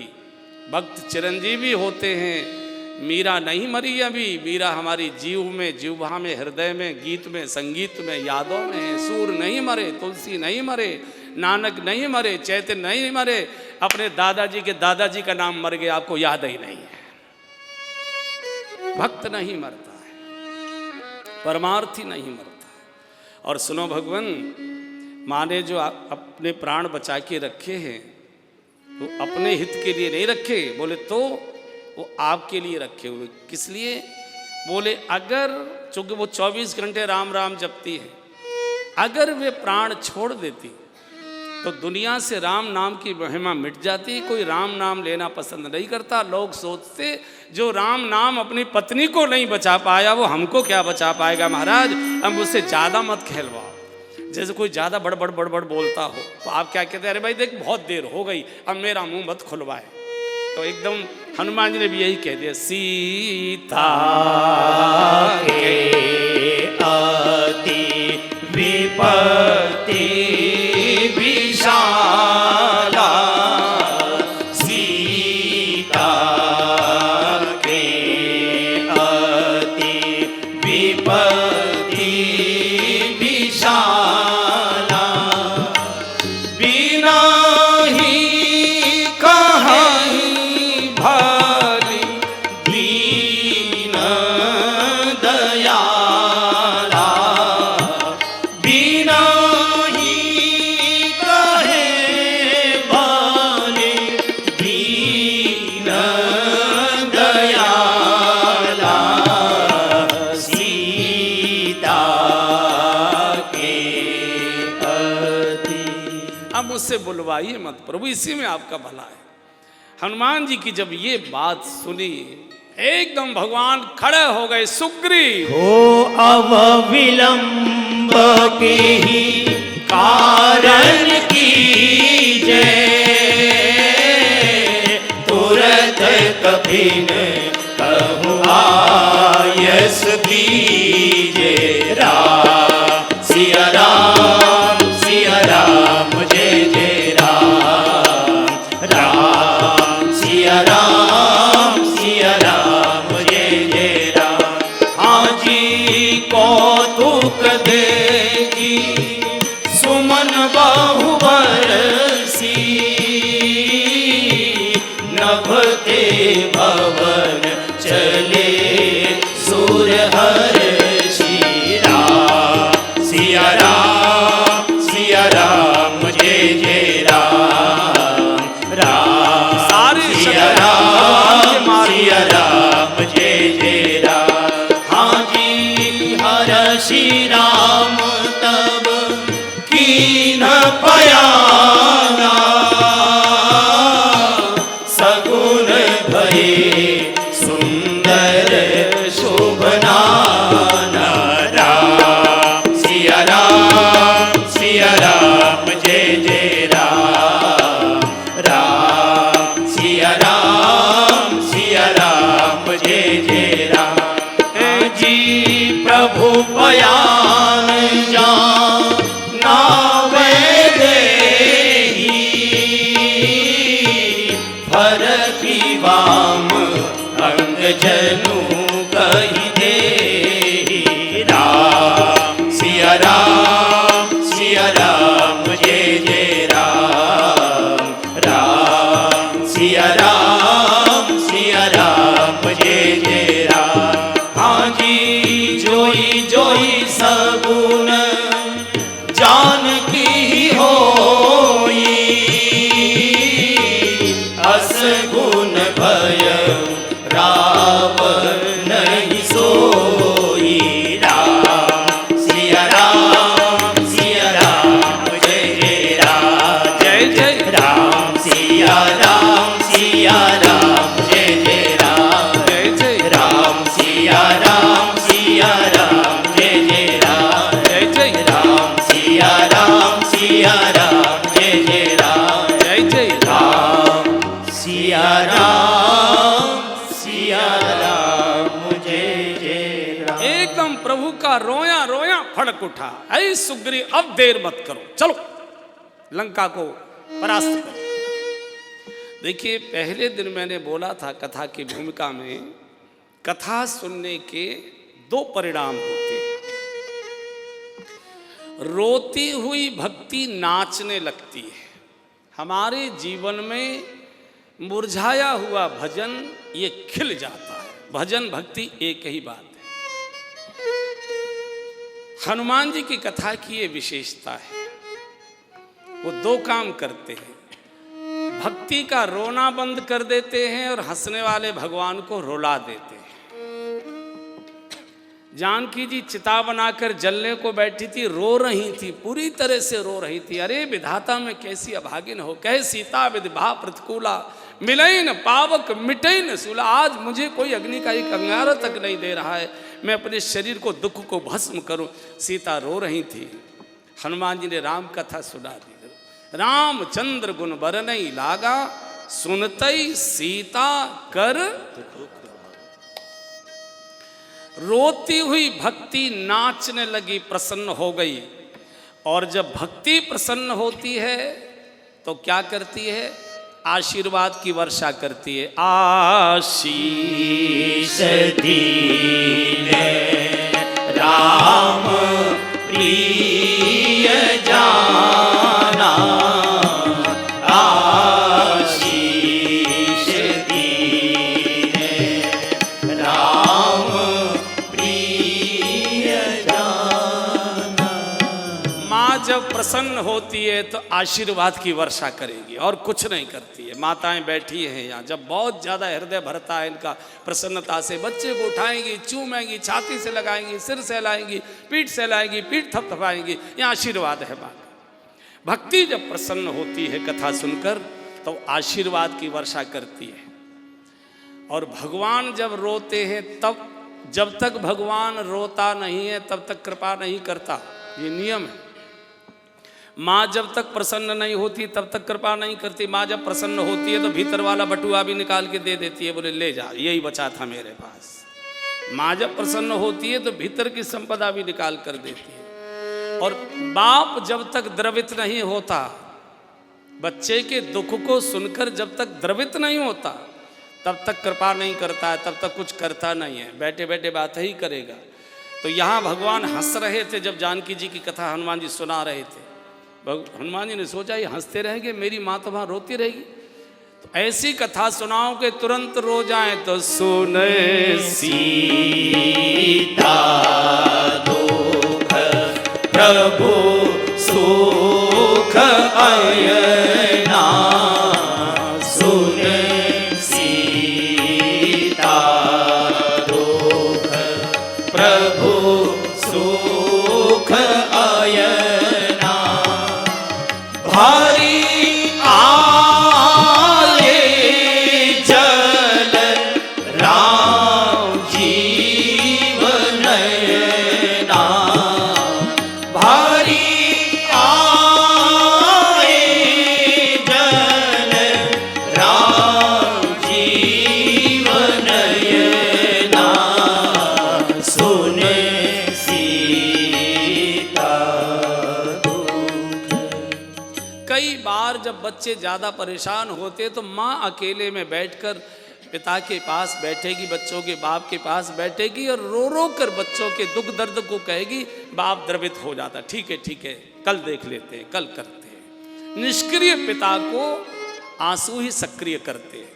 भक्त चिरंजीवी होते हैं। मीरा नहीं मरी अभी, मीरा हमारी जीव में, जीवभा में, हृदय में, गीत में, संगीत में, यादों में है। सूर नहीं मरे, तुलसी नहीं मरे, नानक नहीं मरे, चैतन्य नहीं मरे, अपने दादाजी के दादाजी का नाम मर गया, आपको याद ही नहीं है। भक्त नहीं मरता है, परमार्थी नहीं मरता है। और सुनो भगवान, माँ ने जो अपने प्राण बचा के रखे हैं तो अपने हित के लिए नहीं रखे, बोले तो वो आपके लिए रखे हुए। किस लिए? बोले अगर, चूंकि वो 24 घंटे राम राम जपती है, अगर वे प्राण छोड़ देती तो दुनिया से राम नाम की महिमा मिट जाती। कोई राम नाम लेना पसंद नहीं करता। लोग सोचते जो राम नाम अपनी पत्नी को नहीं बचा पाया वो हमको क्या बचा पाएगा। महाराज हम उससे ज़्यादा मत खेलवाओ। जैसे कोई ज़्यादा बड़बड़ बड़बड़ बोलता हो तो आप क्या कहते हैं, अरे भाई देख बहुत देर हो गई, अब मेरा मुंह मत खुलवाए। तो एकदम हनुमान जी ने भी यही कह दिया, सीता के अति विपत्ति विशाला, सीता के अति विपत्ति विशाला, बिना ही कहीं भली दीन दयाला, बिना ही कहे भली दीन दयाला, सीता के अति। अब मुझसे बुलवाइए मत प्रभु, इसी में आपका भला है। हनुमान जी की जब ये बात सुनी एकदम भगवान खड़े हो गए। सुग्रीव हो अब विलंब के ही कारण कीजे, तुरत कभिन कहूँ आयस दीजे। राम सिया राम, सिया राम जय जय राम, राम सिया राम, सिया राम जय जय राम। हाँ जी कौतुक देगी सुमन बहुबरसी, नभते भवन चले सुर हर्षि। राम सिया राम, सिया राम जय जय राम, राम सारे सिया राम, पयान जाना वैदेही फरकी वाम अंग जनु कही दे राम सिया राम जय जय राम राम सिया राम जय जय राम। हाँ जी जोई जोई सगुन जानकी होई असगुन भय रावण नहीं सोई राम सिया राम जय जय राम जय जय राम सिया राम जय जय राम जय जय राम सिया राम जय जय राम जय जय राम सिया राम जय जय राम जय जय राम सिया राम जय जय राम। एकदम प्रभु का रोया रोया फड़क उठा। ऐ सुग्रीव अब देर मत करो, चलो लंका को परास्त करो। देखिए पहले दिन मैंने बोला था कथा की भूमिका में, कथा सुनने के दो परिणाम होते हैं। रोती हुई भक्ति नाचने लगती है। हमारे जीवन में मुरझाया हुआ भजन ये खिल जाता है। भजन भक्ति एक ही बात है। हनुमान जी की कथा की ये विशेषता है, वो दो काम करते हैं। भक्ति का रोना बंद कर देते हैं और हंसने वाले भगवान को रुला देते हैं। जानकी जी चिता बनाकर जलने को बैठी थी, रो रही थी, पूरी तरह से रो रही थी। अरे विधाता में कैसी अभागिन हो, कहे सीता विधवा प्रतिकूला, मिलई न पावक मिटई न सूला। आज मुझे कोई अग्नि का एक अंगारा तक नहीं दे रहा है, मैं अपने शरीर को दुख को भस्म करूं। सीता रो रही थी। हनुमान जी ने राम कथा सुना दी। रामचंद्र गुण बरनई लागा, सुनतई सीता कर। रोती हुई भक्ति नाचने लगी, प्रसन्न हो गई। और जब भक्ति प्रसन्न होती है तो क्या करती है? आशीर्वाद की वर्षा करती है। आशीष दीने राम प्रिय जाना, आशीष दीने राम प्रिय जाना। माँ जब प्रसन्न होती है तो आशीर्वाद की वर्षा करेगी और कुछ नहीं करती है। माताएं बैठी हैं यहाँ, जब बहुत ज़्यादा हृदय भरता है इनका प्रसन्नता से, बच्चे को उठाएंगी, चूमेंगी, छाती से लगाएंगी, सिर सहलाएंगी, पीठ सहलाएंगी, पीठ थपथपाएंगी। यह आशीर्वाद है माँ का। भक्ति जब प्रसन्न होती है कथा सुनकर तो आशीर्वाद की वर्षा करती है। और भगवान जब रोते हैं तब, जब तक भगवान रोता नहीं है तब तक कृपा नहीं करता, ये नियम है। माँ जब तक प्रसन्न नहीं होती तब तक कृपा नहीं करती। माँ जब प्रसन्न होती है तो भीतर वाला बटुआ भी निकाल के दे देती है, बोले ले जा, यही बचा था मेरे पास। माँ जब प्रसन्न होती है तो भीतर की संपदा भी निकाल कर देती है। और बाप जब तक द्रवित नहीं होता, बच्चे के दुख को सुनकर जब तक द्रवित नहीं होता तब तक कृपा नहीं करता है, तब तक कुछ करता नहीं है, बैठे बैठे बात ही करेगा। तो यहाँ भगवान हंस रहे थे जब जानकी जी की कथा हनुमान जी सुना रहे थे। हनुमान जी ने सोचा ये हंसते रहेंगे, मेरी माँ तो वहाँ रोती रहेगी, तो ऐसी कथा सुनाओ कि तुरंत रो जाए। तो सुने सीता दुख प्रभु सुख अयना, सुने सीता दुख प्रभु सुख अयना, भारी आए जल राम जीवन नयना, भारी आए बच्चे ज़्यादा परेशान होते तो माँ अकेले में बैठकर पिता के पास बैठेगी, बच्चों के बाप के पास बैठेगी और रो रो कर बच्चों के दुख दर्द को कहेगी। बाप द्रवित हो जाता, ठीक है कल देख लेते हैं, कल करते हैं। निष्क्रिय पिता को आंसू ही सक्रिय करते हैं।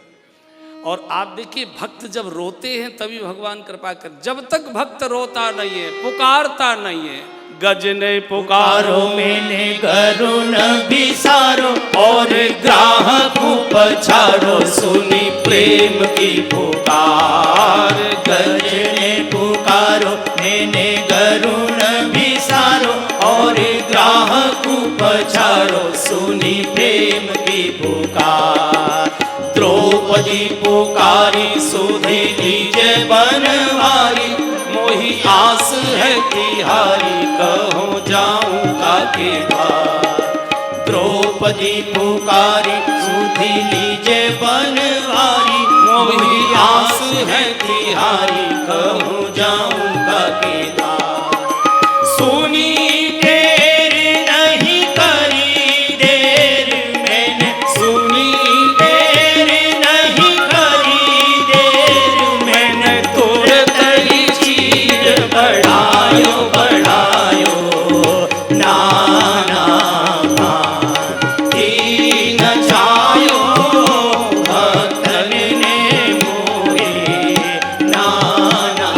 और आप देखिए भक्त जब रोते हैं तभी भगवान कृपा कर, जब तक भक्त रोता नहीं है, पुकारता नहीं है, गजने पुकारो मैंने गरुण बिसारो और ग्राहक पछाड़ो, सुनी प्रेम की पुकार। गजने पुकारो मैंने गरुण बिसारो और ग्राहक पछाड़ो, सुनी प्रेम की पुकार। द्रौपदी पुकारी सुधी लीजे बनवारी, मोही आस है तिहारी कहो जाऊंगा के द्वार। द्रौपदी पुकारी सुधी लीजे बनवारी, मोही आस है तिहारी कहो जाऊंगा के द्वार। सुनी देर नहीं करी देर मैंने, सुनी देर नहीं करी देर मैंने, तुरंत ही चीर बढ़ायो बढ़ायो नाना दीन छायो, भक्तन ने मोहे नाना।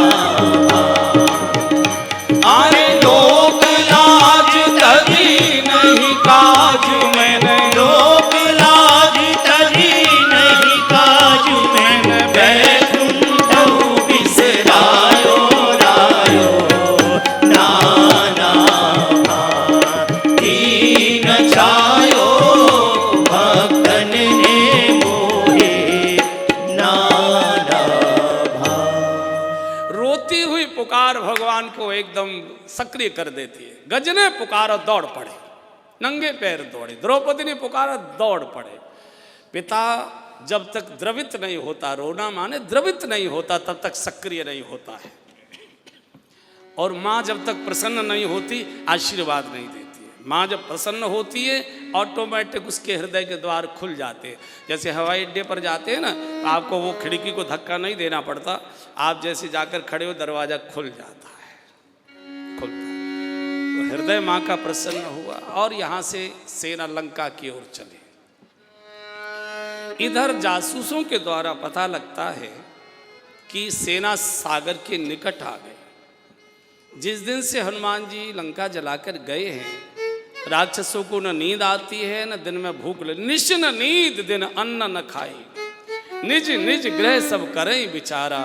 अरे लोक लाज तभी नहीं काज मैंने, लोक लाज तभी नहीं काज मैंने, बैकुंठ बिसरायो रायो नाना दीन छायो, भक्तन ने मोहे नाना। रोती हुई पुकार भगवान को एकदम सक्रिय कर देती है। गजने पुकारा दौड़ पड़े, नंगे पैर दौड़े। द्रौपदी ने पुकारा दौड़ पड़े। पिता जब तक द्रवित नहीं होता, रोना माने द्रवित नहीं होता, तब तक सक्रिय नहीं होता है। और माँ जब तक प्रसन्न नहीं होती आशीर्वाद नहीं देती है। माँ जब प्रसन्न होती है ऑटोमेटिक उसके हृदय के द्वार खुल जाते हैं। जैसे हवाई अड्डे पर जाते हैं ना, आपको वो खिड़की को धक्का नहीं देना पड़ता, आप जैसे जाकर खड़े हो दरवाजा खुल जाता है, खुलता है। तो हृदय माँ का प्रसन्न हुआ और यहाँ से सेना लंका की ओर चली। इधर जासूसों के द्वारा पता लगता है कि सेना सागर के निकट आ गई। जिस दिन से हनुमान जी लंका जलाकर गए हैं, राक्षसों को न नींद आती है न दिन में भूख लगी। निश न नींद दिन अन्न न खाई, निज निज ग्रह सब करें विचारा,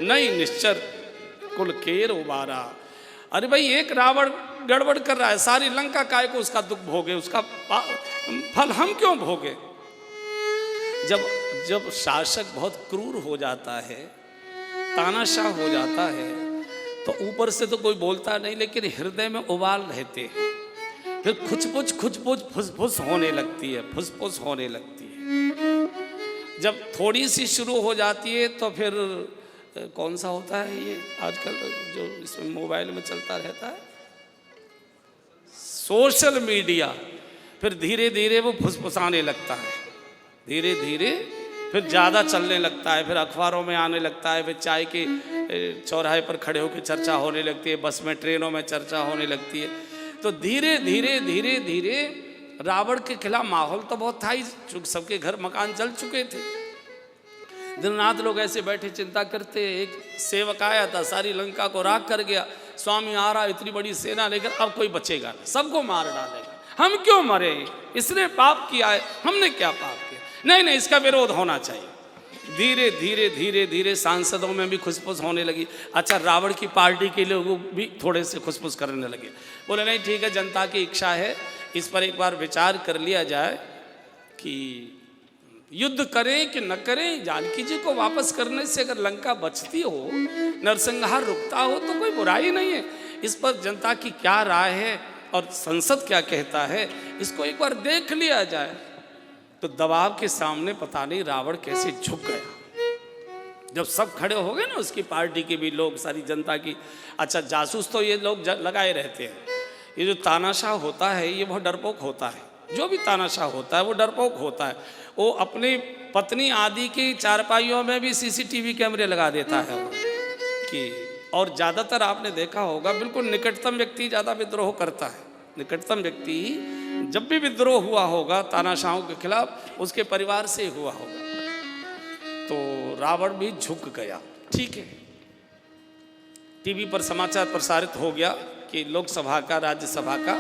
नई निश्चर कुल केर उबारा। अरे भाई एक रावण गड़बड़ कर रहा है, सारी लंका काय को उसका दुख भोगे, उसका फल हम क्यों भोगे। जब शासक बहुत क्रूर हो जाता है, तानाशाह हो जाता है, तो ऊपर से तो कोई बोलता नहीं, लेकिन हृदय में उबाल रहते हैं। फिर खुचपुच फुसफुस होने लगती है, फुसफुस होने लगती है। जब थोड़ी सी शुरू हो जाती है तो फिर कौन सा होता है ये आजकल जो इसमें मोबाइल में चलता रहता है, सोशल मीडिया, फिर धीरे धीरे वो फुसफुसाने लगता है, धीरे धीरे फिर ज़्यादा चलने लगता है, फिर अखबारों में आने लगता है, फिर चाय के चौराहे पर खड़े होकर चर्चा होने लगती है, बस में ट्रेनों में चर्चा होने लगती है। तो धीरे धीरे धीरे धीरे रावण के खिलाफ माहौल तो बहुत था ही, चूंकि सबके घर मकान जल चुके थे। दिन रात लोग ऐसे बैठे चिंता करते। एक सेवक आया था, सारी लंका को राख कर गया। स्वामी आ रहा इतनी बड़ी सेना लेकर, अब कोई बचेगा नहीं, सबको मार डालेगा। हम क्यों मरे, इसने पाप किया है, हमने क्या पाप किया। नहीं, इसका विरोध होना चाहिए। धीरे धीरे धीरे धीरे सांसदों में भी खुसफुस होने लगी। अच्छा, रावण की पार्टी के लोग भी थोड़े से खुसफुस करने लगे। बोले नहीं ठीक है, जनता की इच्छा है, इस पर एक बार विचार कर लिया जाए कि युद्ध करें कि न करें। जानकी जी को वापस करने से अगर लंका बचती हो, नरसंहार रुकता हो, तो कोई बुराई नहीं है। इस पर जनता की क्या राय है और संसद क्या कहता है, इसको एक बार देख लिया जाए। तो दबाव के सामने पता नहीं रावण कैसे झुक गया। जब सब खड़े हो गए ना, उसकी पार्टी के भी लोग, सारी जनता की। अच्छा, जासूस तो ये लोग लगाए रहते हैं। ये जो तानाशाह होता है, ये बहुत डरपोक होता है। जो भी तानाशाह होता है वो डरपोक होता है। वो अपनी पत्नी आदि की चारपाइयों में भी सीसीटीवी कैमरे लगा देता है कि, और ज़्यादातर आपने देखा होगा बिल्कुल निकटतम व्यक्ति ज़्यादा विद्रोह करता है। निकटतम व्यक्ति जब भी विद्रोह हुआ होगा तानाशाहों के खिलाफ उसके परिवार से हुआ होगा। तो रावण भी झुक गया। ठीक है, टीवी पर समाचार प्रसारित हो गया कि लोकसभा का, राज्यसभा का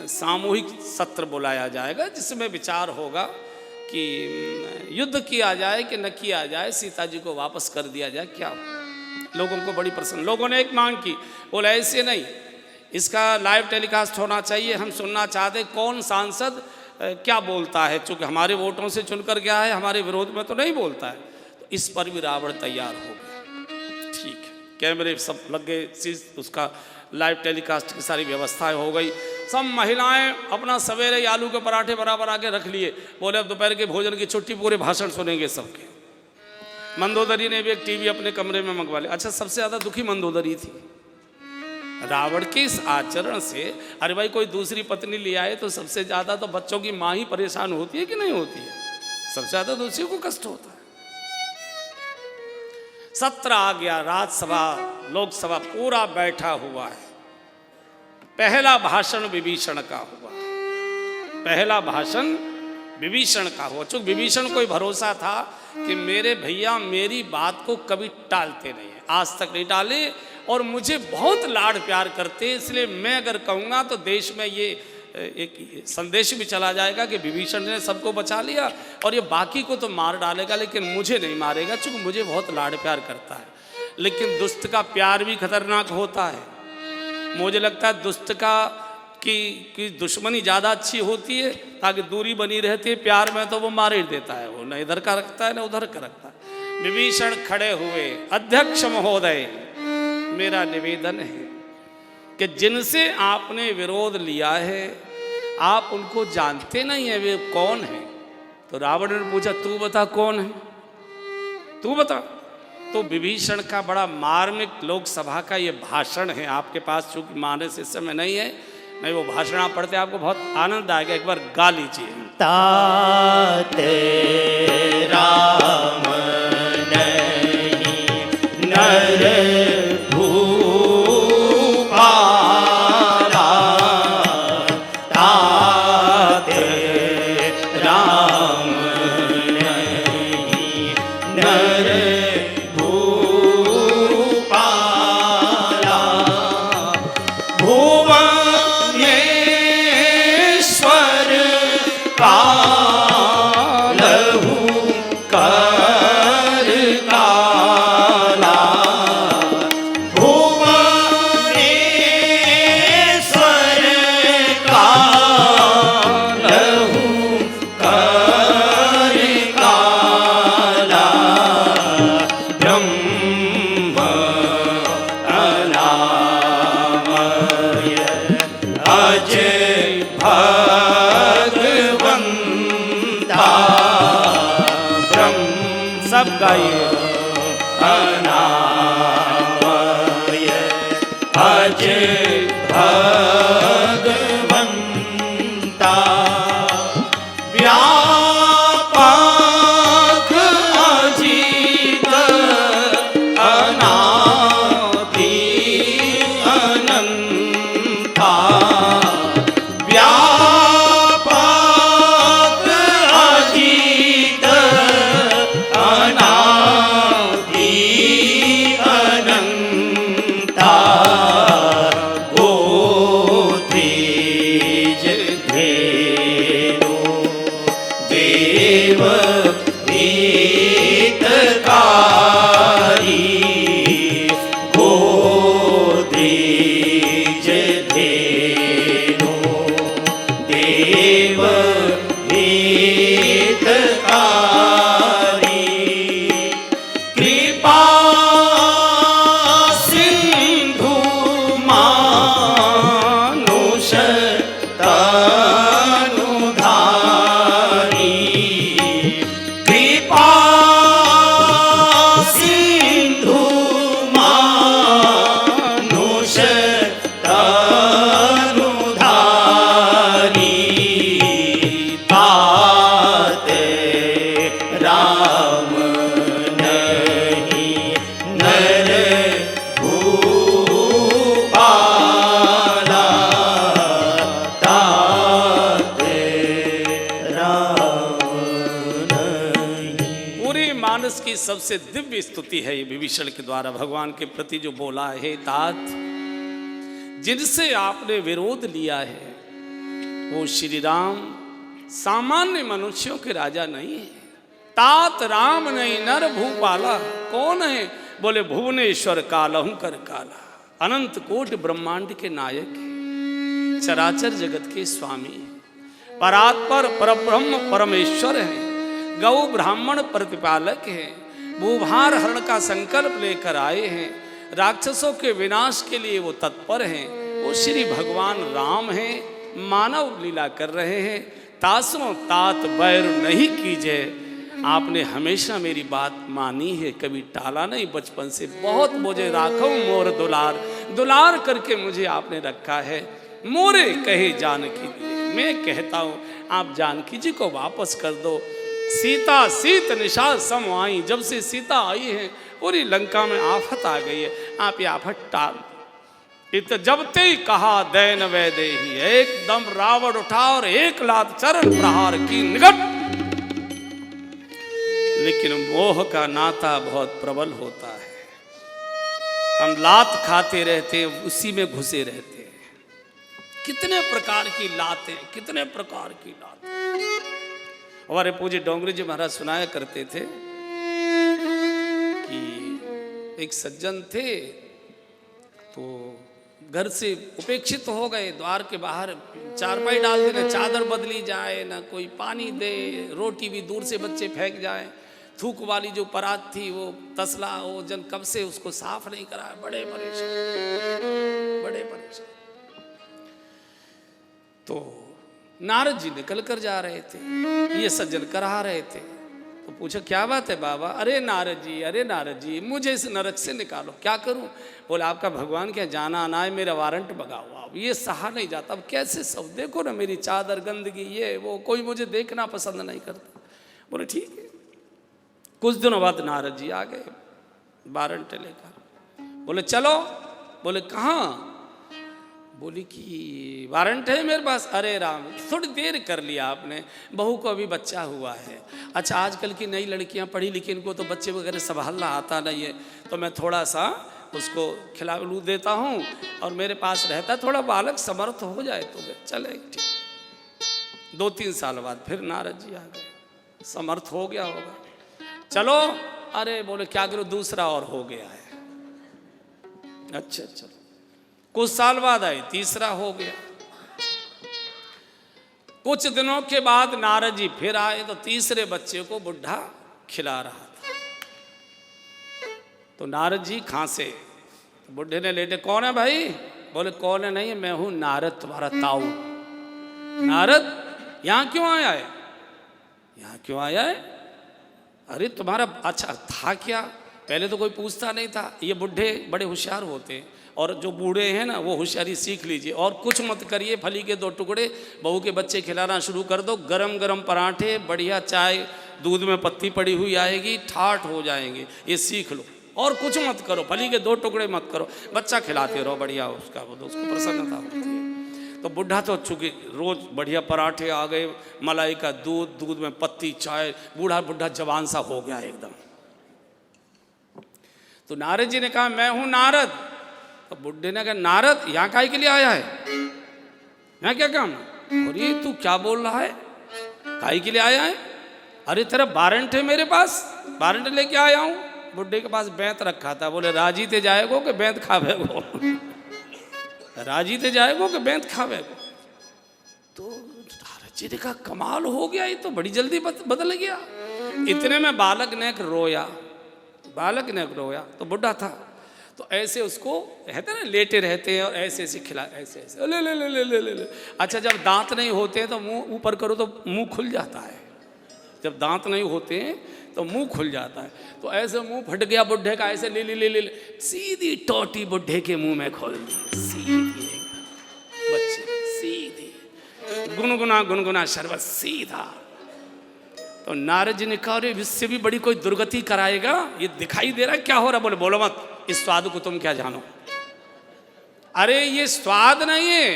सामूहिक सत्र बुलाया जाएगा जिसमें विचार होगा कि युद्ध किया जाए कि न किया जाए, सीता जी को वापस कर दिया जाए, क्या। लोगों को बड़ी प्रसन्न, लोगों ने एक मांग की, बोले ऐसे नहीं, इसका लाइव टेलीकास्ट होना चाहिए, हम सुनना चाहते कौन सांसद क्या बोलता है, चूँकि हमारे वोटों से चुनकर गया है, हमारे विरोध में तो नहीं बोलता है। तो इस पर भी रावण तैयार हो गया। ठीक है, कैमरे सब लग गए, उसका लाइव टेलीकास्ट की सारी व्यवस्थाएं हो गई। सब महिलाएं अपना सवेरे आलू के पराठे बराबर आके रख लिए, बोले अब दोपहर के भोजन की छुट्टी, पूरे भाषण सुनेंगे सबके। मंदोदरी ने भी एक टीवी अपने कमरे में मंगवा लिया। अच्छा, सबसे ज़्यादा दुखी मंदोदरी थी रावण के इस आचरण से। अरे भाई, कोई दूसरी पत्नी ले आए तो सबसे ज़्यादा तो बच्चों की माँ ही परेशान होती है कि नहीं होती है, सबसे ज़्यादा दूसरी को कष्ट होता है। सत्र आ गया, राज्यसभा लोकसभा पूरा बैठा हुआ है। पहला भाषण विभीषण का हुआ, पहला भाषण विभीषण का हुआ। चूंकि विभीषण को भरोसा था कि मेरे भैया मेरी बात को कभी टालते नहीं है, आज तक नहीं टाले, और मुझे बहुत लाड प्यार करते, इसलिए मैं अगर कहूँगा तो देश में ये एक संदेश भी चला जाएगा कि विभीषण ने सबको बचा लिया और ये बाकी को तो मार डालेगा लेकिन मुझे नहीं मारेगा, चूँकि मुझे बहुत लाड प्यार करता है। लेकिन दुष्ट का प्यार भी खतरनाक होता है। मुझे लगता है दुष्ट की दुश्मनी ज़्यादा अच्छी होती है, ताकि दूरी बनी रहती है। प्यार में तो वो मार ही देता है, वो न इधर का रखता है न उधर का रखता है। विभीषण खड़े हुए, अध्यक्ष महोदय, मेरा निवेदन है कि जिनसे आपने विरोध लिया है आप उनको जानते नहीं है, वे कौन है। तो रावण ने पूछा, तू बता कौन है, तू बता। तो विभीषण का बड़ा मार्मिक लोकसभा का ये भाषण है, आपके पास चूंकि मानस इस समय नहीं है, नहीं वो भाषण आप पढ़ते आपको बहुत आनंद आएगा, एक बार गा लीजिए। तात राम नहीं नर भूपाला, तात राम नहीं नर भूपाला, भुवनेश्वर कालहु कर काला, भुवनेश्वर कालहु कर काला, ब्रह्म अनामय अजय भगवंता, ब्रह्म सब गाइए। अनामय अजय भगवंता, व्यापक अजित अनादि अनंता, व्यापक अजित अनादि अनंता, गोत्रीज धेनु देव हितकारी, गोत्रीज धेनु देव हितकारी, कृपा सिंधु मानुष तनुधारी, कृपा सिंधु मानुष तनुधारी, राम नहीं नर भूपाला तात राम नहीं। पूरी मानस की सबसे दिव्य स्तुति है ये विभीषण के द्वारा भगवान के प्रति जो बोला है, तात जिनसे आपने विरोध लिया है वो श्री राम सामान्य मनुष्यों के राजा नहीं है। तात राम नहीं नर भूपाला, कौन है? बोले भुवनेश्वर कालहुकर काला, अनंत कोटि ब्रह्मांड के नायक है, चराचर जगत के स्वामी, परात्पर परब्रह्म परमेश्वर है, गौ ब्राह्मण प्रतिपालक है, भूभार हरण का संकल्प लेकर आए हैं, राक्षसों के विनाश के लिए वो तत्पर हैं। वो श्री भगवान राम हैं, मानव लीला कर रहे हैं। तासों तात बैर नहीं कीजिए, आपने हमेशा मेरी बात मानी है, कभी टाला नहीं। बचपन से बहुत मुझे राखो मोर दुलार, दुलार करके मुझे आपने रखा है। मोरे कहे जानकी दिए, मैं कहता हूँ आप जानकी जी को वापस कर दो। सीता सीत निशा सम आई, जब से सीता आई है पूरी लंका में आफत आ गई है, आप ये आफत टाल। इत जब ते ही कहा दैन वैदे ही, एकदम रावण उठा और एक लात चरण प्रहार की निकट। लेकिन मोह का नाता बहुत प्रबल होता है, हम लात खाते रहते हैं, उसी में घुसे रहते हैं। कितने प्रकार की लातें, कितने प्रकार की लातें। हमारे पूज्य डोंगरी जी महाराज सुनाया करते थे कि एक सज्जन थे, तो घर से उपेक्षित हो गए, द्वार के बाहर चारपाई डाल देना, चादर बदली जाए ना, कोई पानी दे, रोटी भी दूर से बच्चे फेंक जाए, थूक वाली जो परात थी वो तसला वो जन कब से उसको साफ नहीं कराया, बड़े परेशान, बड़े परेशान। तो नारद जी निकल कर जा रहे थे, ये सज्जन करा रहे थे, तो पूछा क्या बात है बाबा? अरे नारद जी मुझे इस नरक से निकालो, क्या करूं? बोले आपका भगवान क्या जाना आना है, मेरा वारंट भगा हुआ, अब ये सहा नहीं जाता, अब कैसे सब देखो ना मेरी चादर गंदगी, ये वो, कोई मुझे देखना पसंद नहीं करता। बोले ठीक है। कुछ दिनों बाद नारद जी आ गए वारंट लेकर, बोले चलो। बोले कहाँ? बोली कि वारंट है मेरे पास। अरे राम थोड़ी देर कर लिया आपने, बहू को अभी बच्चा हुआ है। अच्छा आजकल की नई लड़कियां पढ़ी लिखी, इनको तो बच्चे वगैरह संभालना आता नहीं है, तो मैं थोड़ा सा उसको खिलालू देता हूँ और मेरे पास रहता, थोड़ा बालक समर्थ हो जाए तो चले। ठीक 2-3 साल बाद फिर नारद जी आ गए, समर्थ हो गया होगा, चलो। अरे बोले क्या करो, दूसरा और हो गया है। अच्छा चलो। कुछ साल बाद आए, तीसरा हो गया। कुछ दिनों के बाद नारद जी फिर आए, तो तीसरे बच्चे को बुढ़ा खिला रहा था। तो नारद जी खांसे, तो बुढ़े ने लेटे, कौन है भाई? बोले कौन है? नहीं मैं हूं नारद, तुम्हारा ताऊ। नारद यहां क्यों आया है? यहां क्यों आया है? अरे तुम्हारा अच्छा था क्या? पहले तो कोई पूछता नहीं था, ये बुढ़े बड़े होशियार होते हैं, और जो बूढ़े हैं ना वो होशियारी सीख लीजिए। और कुछ मत करिए, फली के 2 टुकड़े बहू के बच्चे खिलाना शुरू कर दो, गरम गरम पराठे, बढ़िया चाय, दूध में पत्ती पड़ी हुई आएगी, ठाठ हो जाएंगे, ये सीख लो। और कुछ मत करो, फली के 2 टुकड़े मत करो, बच्चा खिलाते रहो, बढ़िया उसका वो उसको प्रसन्नता होती है। तो बुढ़ा तो चूंकि रोज बढ़िया पराठे आ गए, मलाई का दूध, दूध में पत्ती, चाय, बुढ़ा जवान सा हो गया एकदम। तो नारद जी ने कहा मैं हूं नारद। तो बुढ़े ने कहा नारद यहाँ काहे के लिए आया है? मैं क्या काम? अरे तू क्या बोल रहा है, काहे के लिए आया है? अरे तेरा वारंट है मेरे पास, वारंट लेके आया हूँ। बुढ़े के पास बैंत रखा था, बोले राजी ते जाएगो कि बैंत खावेगो? राजी ते जाएगो कि बैंत खावेगो? तो नारद जी ने कहा कमाल हो गया, ये तो बड़ी जल्दी बदल गया। इतने में बालक ने रोया, तो बुढ़ा था, तो ऐसे उसको रहते ना, लेटे रहते हैं और ऐसे ऐसे खिला, ऐसे ऐसे ले ले ले ले ले ले ले। अच्छा जब दांत नहीं होते हैं तो मुंह ऊपर करो तो मुंह खुल जाता है, जब दांत नहीं होते हैं तो मुंह खुल जाता है। तो ऐसे मुंह फट गया बुढ़े का, ऐसे ले ले ले ले, सीधी टोटी बुढ़े के मुंह में खोल दी, सीधी बच्चे सीधी, गुनगुना गुनगुना शरबत सीधा। तो नारद जी ने कहा अरे इससे भी बड़ी कोई दुर्गति कराएगा, ये दिखाई दे रहा है क्या हो रहा है? बोले बोलो मत, इस स्वाद को तुम क्या जानो? अरे ये स्वाद नहीं है,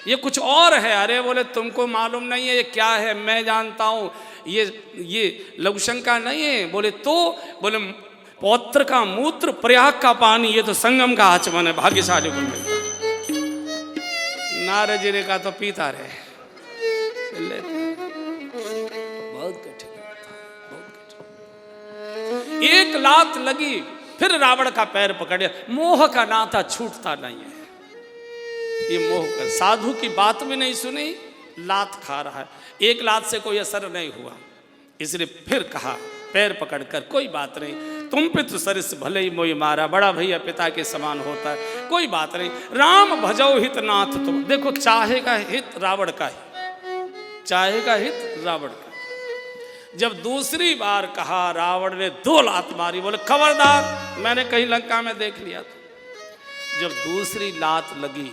ये कुछ और है। अरे बोले तुमको मालूम नहीं है ये क्या है? मैं जानता हूँ, ये लघुशंका नहीं है। बोले तो बोले पौत्र का मूत्र, प्रयाग का पानी, ये तो संगम का आचमन है, भाग्यशाली को मिलता। नारद जी ने कहा तो पीता रहे। बहुत कठिन होता है, बहुत कठिन। एक लात लगी, फिर रावण का पैर पकड़ लिया। मोह का नाता छूटता नहीं है। ये मोह का, साधु की बात भी नहीं सुनी, लात खा रहा है। एक लात से कोई असर नहीं हुआ, इसलिए फिर कहा पैर पकड़कर कोई बात नहीं, तुम पितृ सरिस भले ही मोई मारा, बड़ा भैया पिता के समान होता है, कोई बात नहीं। राम भजो हित नाथ तुम। देखो चाहेगा हित रावण का ही, चाहेगा हित रावण का। जब दूसरी बार कहा, रावण ने 2 लात मारी। बोले खबरदार, मैंने कहीं लंका में देख लिया था। जब दूसरी लात लगी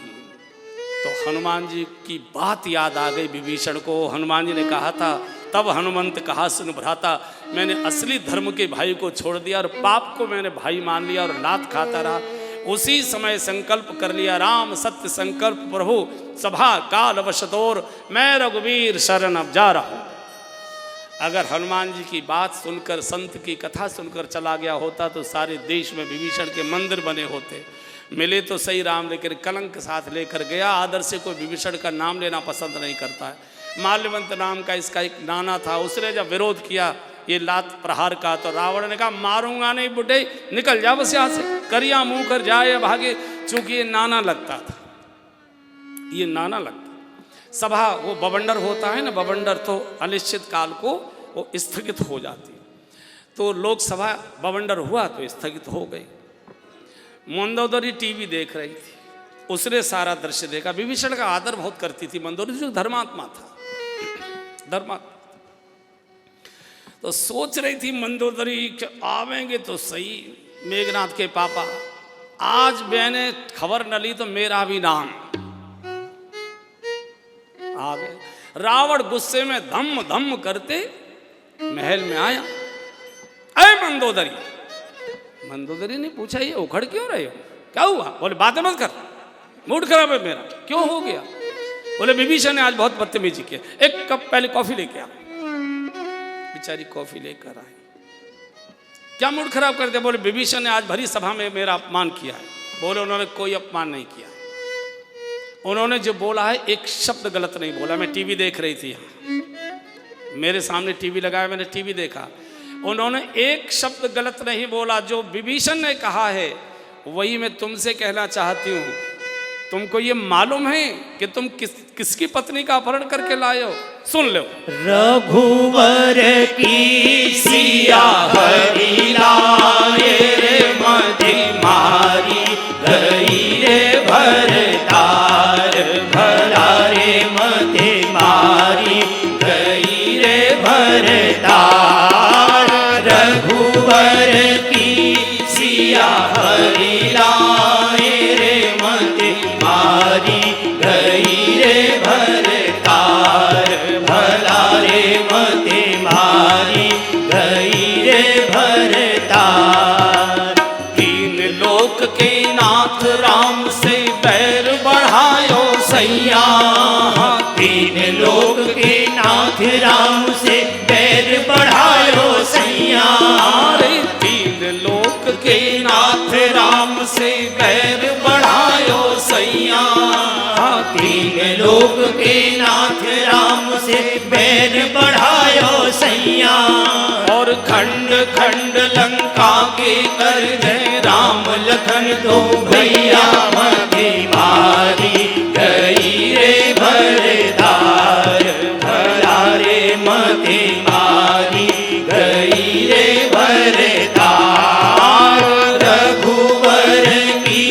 तो हनुमान जी की बात याद आ गई विभीषण को। हनुमान जी ने कहा था, तब हनुमंत कहा सुन भ्राता, मैंने असली धर्म के भाई को छोड़ दिया और पाप को मैंने भाई मान लिया और लात खाता रहा। उसी समय संकल्प कर लिया, राम सत्य संकल्प प्रभु सभा काल वशतोर, मैं रघुवीर शरण अब जा रहा हूँ। अगर हनुमान जी की बात सुनकर, संत की कथा सुनकर चला गया होता तो सारे देश में विभीषण के मंदिर बने होते। मिले तो सही राम, लेकिन कलंक साथ लेकर गया। आदर से कोई विभीषण का नाम लेना पसंद नहीं करता है। माल्यवंत नाम का इसका एक नाना था, उसने जब विरोध किया ये लात प्रहार का, तो रावण ने कहा मारूंगा नहीं बुढ़े, निकल जा बस यहाँ से, करिया मुंह कर जाए भागे। चूंकि ये नाना लगता था, ये नाना लगता। सभा वो बवंडर होता है ना, बवंडर तो अनिश्चित काल को वो स्थगित हो जाती। तो लोकसभा बवंडर हुआ तो स्थगित हो गई। मंदोदरी टीवी देख रही थी, उसने सारा दृश्य देखा। विभीषण का आदर बहुत करती थी मंदोदरी, जो धर्मात्मा था, धर्मात्मा। तो सोच रही थी मंदोदरी कि आवेंगे तो सही मेघनाथ के पापा, आज मैंने खबर न ली तो मेरा भी नाम। आ गए। रावण गुस्से में धम धम करते महल में आया। अरे मंदोदरी, मंदोदरी ने पूछा ये उखड़ क्यों रहे हो, क्या हुआ? बोले बातें मत कर, मूड खराब है मेरा। क्यों हो गया? बोले विभीषण ने आज बहुत बदतमीजी किया, एक कप पहले कॉफी लेके आ। बेचारी कॉफी लेकर आई। क्या मूड खराब कर दिया? बोले विभीषण ने आज भरी सभा में मेरा अपमान किया है। बोले उन्होंने कोई अपमान नहीं किया, उन्होंने जो बोला है एक शब्द गलत नहीं बोला। मैं टीवी देख रही थी, मेरे सामने टीवी लगाया, मैंने टीवी देखा। उन्होंने एक शब्द गलत नहीं बोला। जो विभीषण ने कहा है वही मैं तुमसे कहना चाहती हूँ। तुमको ये मालूम है कि तुम किसकी पत्नी का अपहरण करके लाए हो? सुन लो। रघुवर की सिया हरि लाए रे, मति मारी गई रे भरतार, भला रे मति मारी गई रे भरतार। रघुवर की सिया हरि लाए रे, मति मारी गई रे भरतार, भला रे मति मारी गई रे भरतार। तीन लोक के नाथ राम से बैर बढ़ायो सैया, तीन लोक के नाथ राम से बैर बढ़ायो सैया। तीन लोक के नाथ राम से बैर बढ़ायो सैया, तीन लोक के नाथ राम से बैर बढ़ायो सैया। और खंड खंड लंका के कर दे राम लखन दो भैया, मति मारी गई रे भरतार, भला रे मति मारी गई रे भरतार। रघुवर की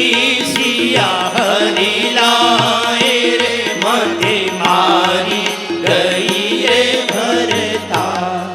सिया हरि लाए रे, मति मारी गई रे भरतार।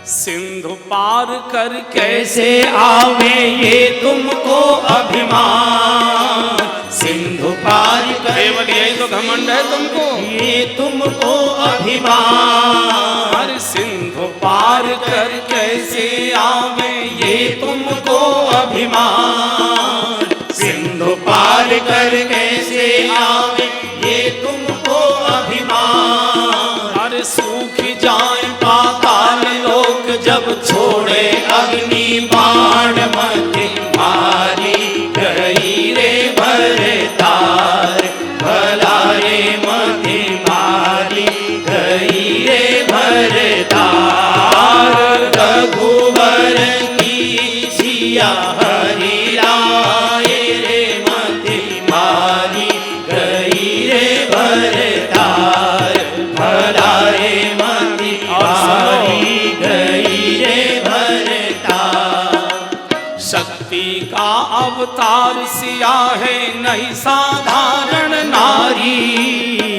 सिंधु पार कर कैसे आवे ये तुमको अभिमान, सिंधु पार कर केवल यही तो घमंड है तुमको, ये तुमको अभिमान। सिंधु पार कर कैसे आवे ये तुमको अभिमान, सिंधु पार कर कैसे आवे ये तुमको अभिमान। अरे सूख जाए पाताल लोक जब छोड़े अग्नि बाण, मति मारी गई रे भरतार, भला रे मति मारी गई रे भरतार। रघुवर की सिया हरि लाए रे मति मारी गई रे भरतार, भला रे मति मारी गई रे भरतार। शक्ति का अवतार सिया है नहीं साधारण नारी,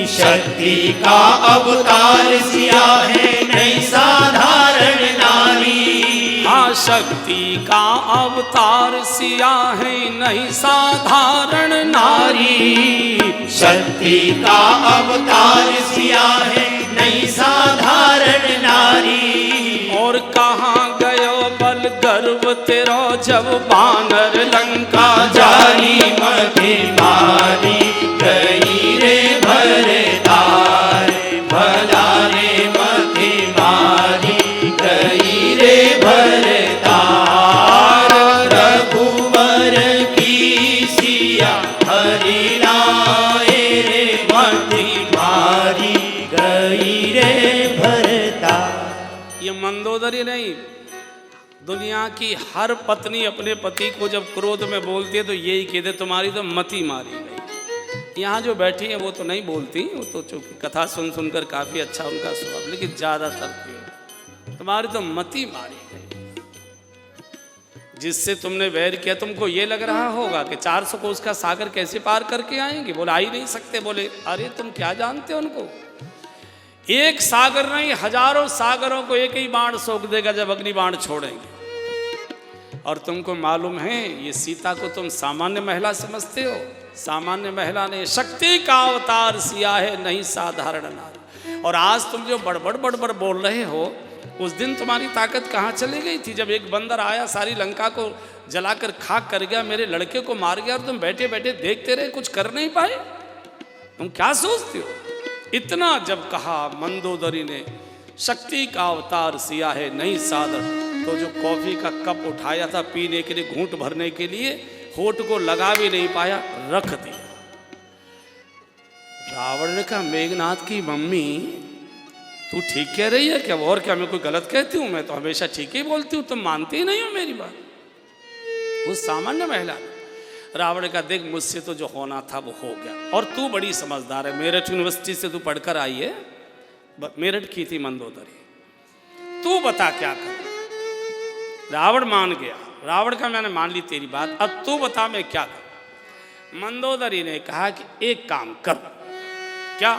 शक्ति का अवतार सिया है नहीं साधारण नारी। हाँ, शक्ति का अवतार सिया है नहीं साधारण नारी, शक्ति का अवतार सिया है नहीं साधारण नारी। और कहाँ गयो बल गर्व तेरो जब बानर लंका जारी, मति मारी गई रे भरतार, भला रे मति मारी गई रे भरतार। रघुवर की सिया हरि लाए रे मति मारी गई रे भरतार। ये मंदोदरी नहीं, दुनिया की हर पत्नी अपने पति को जब क्रोध में बोलती है तो यही कहते तुम्हारी तो मति मारी गई। यहाँ जो बैठी है वो तो नहीं बोलती, वो तो चूंकि कथा सुन सुनकर काफ़ी अच्छा उनका स्वभाव, लेकिन ज़्यादातर तुम्हारी तो मति मारी गई। जिससे तुमने वैर किया तुमको ये लग रहा होगा कि 400 कोस का सागर कैसे पार करके आएंगे, बोले आ ही नहीं सकते। बोले अरे तुम क्या जानते हो उनको, एक सागर नहीं हजारों सागरों को एक ही बाण सोख देगा जब अग्नि बाण छोड़ेंगे। और तुमको मालूम है ये सीता को तुम सामान्य महिला समझते हो, सामान्य महिला नहीं, शक्ति का अवतार सिया है नहीं साधारण नारी। और आज तुम जो बड़बड़ बोल रहे हो, उस दिन तुम्हारी ताकत कहाँ चली गई थी जब एक बंदर आया सारी लंका को जलाकर खाक कर गया, मेरे लड़के को मार गया, और तुम बैठे बैठे देखते रहे, कुछ कर नहीं पाए। तुम क्या सोचते हो? इतना जब कहा मंदोदरी ने शक्ति का अवतार सिया है नहीं साधारण, तो जो कॉफी का कप उठाया था पीने के लिए, घूंट भरने के लिए, होठ को लगा भी नहीं पाया, रख दिया। रावण ने कहा मेघनाथ की मम्मी तू ठीक कह रही है क्या? और क्या मैं कोई गलत कहती हूँ? मैं तो हमेशा ठीक ही बोलती हूँ, तुम मानती ही नहीं हो मेरी बात। वो सामान्य महिला ने रावण का देख मुझसे तो जो होना था वो हो गया, और तू बड़ी समझदार है, मेरठ यूनिवर्सिटी से तू पढ़कर आई है, मेरठ की थी मंदोदरी, तू बता क्या कर। रावण मान गया, रावण का मैंने मान ली तेरी बात, अब तू बता मैं क्या कर। मंदोदरी ने कहा कि एक काम कर। क्या?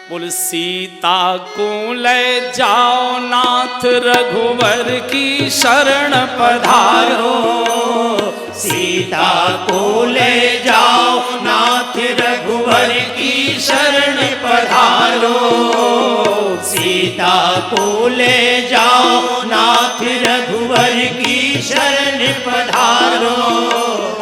बोले सीता को ले जाओ नाथ रघुवर की शरण पधारो, सीता को ले जाओ नाथ रघुवर की शरण पधारो, सीता को ले जाओ नाथ रघुवर की शरण पधारो।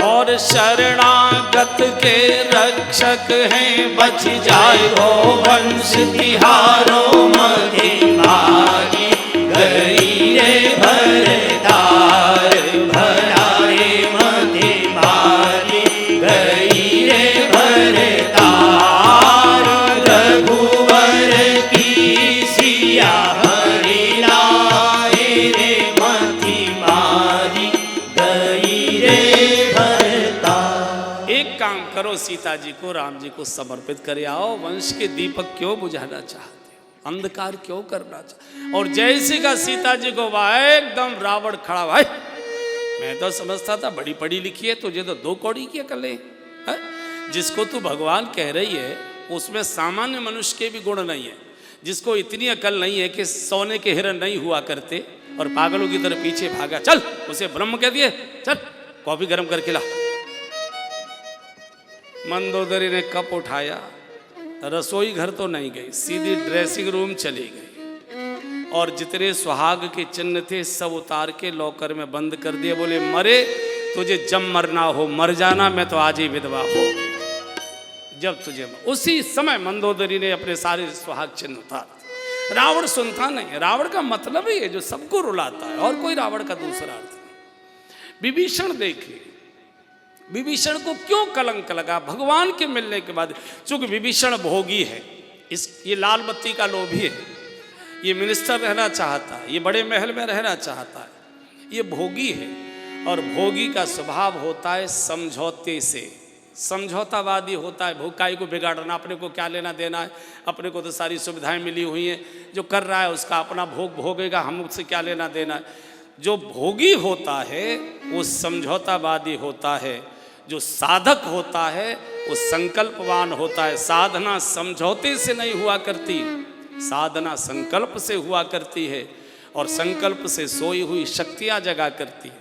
और शरणागत के रक्षक हैं, बच जाए वो वंश तिहारो, मति मारी गई रे भरतार, भला रे मति मारी गई रे भरतार। रघुवर की सिया हरि लाए रे मति मारी गई रे भरतार। एक काम करो, सीता जी को राम जी को समर्पित करे आओ, वंश के दीपक क्यों बुझाना चाहते हो, अंधकार क्यों करना चाहते। और जैसे का सीता जी को वह एकदम रावण खड़ा, भाई मैं तो समझता था बड़ी पढ़ी लिखी है, तुझे तो 2 कौड़ी की अकल है। जिसको तू भगवान कह रही है उसमें सामान्य मनुष्य के भी गुण नहीं है। जिसको इतनी अकल नहीं है कि सोने के हिरण नहीं हुआ करते और पागलों की तरह पीछे भागा, चल उसे ब्रह्म कह दिए, चल कॉफी गर्म करके ला। मंदोदरी ने कप उठाया, रसोई घर तो नहीं गई, सीधी ड्रेसिंग रूम चली गई। और जितने सुहाग के चिन्ह थे सब उतार के लॉकर में बंद कर दिए। बोले मरे तुझे जब मरना हो मर जाना, मैं तो आज ही विधवा हो गई। जब तुझे उसी समय मंदोदरी ने अपने सारे सुहाग चिन्ह उतार। रावण सुनता नहीं। रावण का मतलब ही है जो सबको रुलाता है, और कोई रावण का दूसरा अर्थ नहीं। विभीषण देखिए, विभीषण को क्यों कलंक लगा भगवान के मिलने के बाद? चूंकि विभीषण भोगी है, ये लाल बत्ती का लोभी है, ये मिनिस्टर रहना चाहता है, ये बड़े महल में रहना चाहता है, ये भोगी है। और भोगी का स्वभाव होता है समझौते से, समझौतावादी होता है। भोगाई को बिगाड़ना, अपने को क्या लेना देना है, अपने को तो सारी सुविधाएं मिली हुई हैं, जो कर रहा है उसका अपना भोग भोगेगा, हम उससे क्या लेना देना है। जो भोगी होता है वो समझौतावादी होता है, जो साधक होता है वो संकल्पवान होता है। साधना समझौते से नहीं हुआ करती, साधना संकल्प से हुआ करती है, और संकल्प से सोई हुई शक्तियाँ जगा करती है।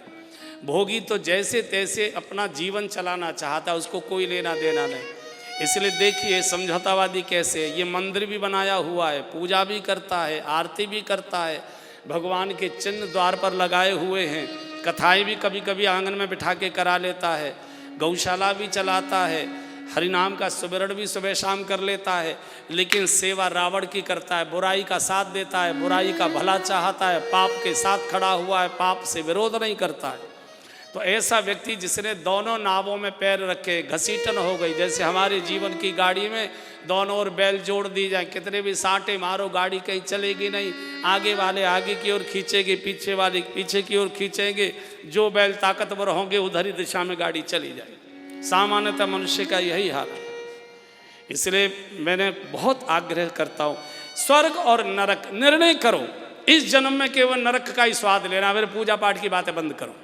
भोगी तो जैसे तैसे अपना जीवन चलाना चाहता है, उसको कोई लेना देना नहीं। इसलिए देखिए समझौतावादी कैसे है। ये मंदिर भी बनाया हुआ है, पूजा भी करता है, आरती भी करता है, भगवान के चिन्ह द्वार पर लगाए हुए हैं, कथाएं भी कभी कभी आंगन में बिठा के करा लेता है, गौशाला भी चलाता है, हरिनाम का सुमिरन भी सुबह शाम कर लेता है। लेकिन सेवा रावण की करता है, बुराई का साथ देता है, बुराई का भला चाहता है, पाप के साथ खड़ा हुआ है, पाप से विरोध नहीं करता है। तो ऐसा व्यक्ति जिसने दोनों नावों में पैर रखे, घसीटन हो गई, जैसे हमारे जीवन की गाड़ी में दोनों ओर बैल जोड़ दी जाए, कितने भी साँटे मारो गाड़ी कहीं चलेगी नहीं। आगे वाले आगे की ओर खींचेंगे, पीछे वाले पीछे की ओर खींचेंगे, जो बैल ताकतवर होंगे उधर ही दिशा में गाड़ी चली जाएगी। सामान्यतः मनुष्य का यही हाल है। इसलिए मैंने बहुत आग्रह करता हूँ, स्वर्ग और नरक निर्णय करो। इस जन्म में केवल नरक का ही स्वाद लेना, मेरे पूजा पाठ की बातें बंद करो।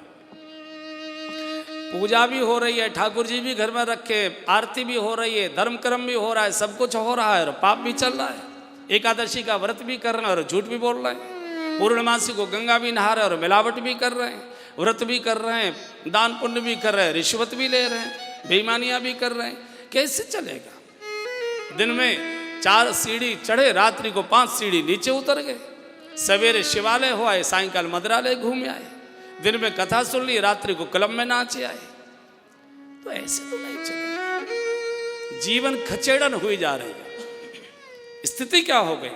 पूजा भी हो रही है, ठाकुर जी भी घर में रखे, आरती भी हो रही है, धर्म कर्म भी हो रहा है, सब कुछ हो रहा है, और पाप भी चल रहा है। एकादशी का व्रत भी कर रहे हैं और झूठ भी बोल रहे हैं। पूर्णमासी को गंगा भी नहा रहे हैं और मिलावट भी कर रहे हैं, व्रत भी कर रहे हैं, दान पुण्य भी कर रहे हैं, रिश्वत भी ले रहे हैं, बेईमानियां भी कर रहे हैं। कैसे चलेगा? दिन में 4 सीढ़ी चढ़े, रात्रि को 5 सीढ़ी नीचे उतर गए। सवेरे शिवालय हो आए, सायंकाल मदरालय घूम आए, दिन में कथा सुन ली, रात्रि को क्लब में नाचे आए। तो ऐसे तो नहीं चलेगा। जीवन खचेड़न हुई जा रही है। स्थिति क्या हो गई?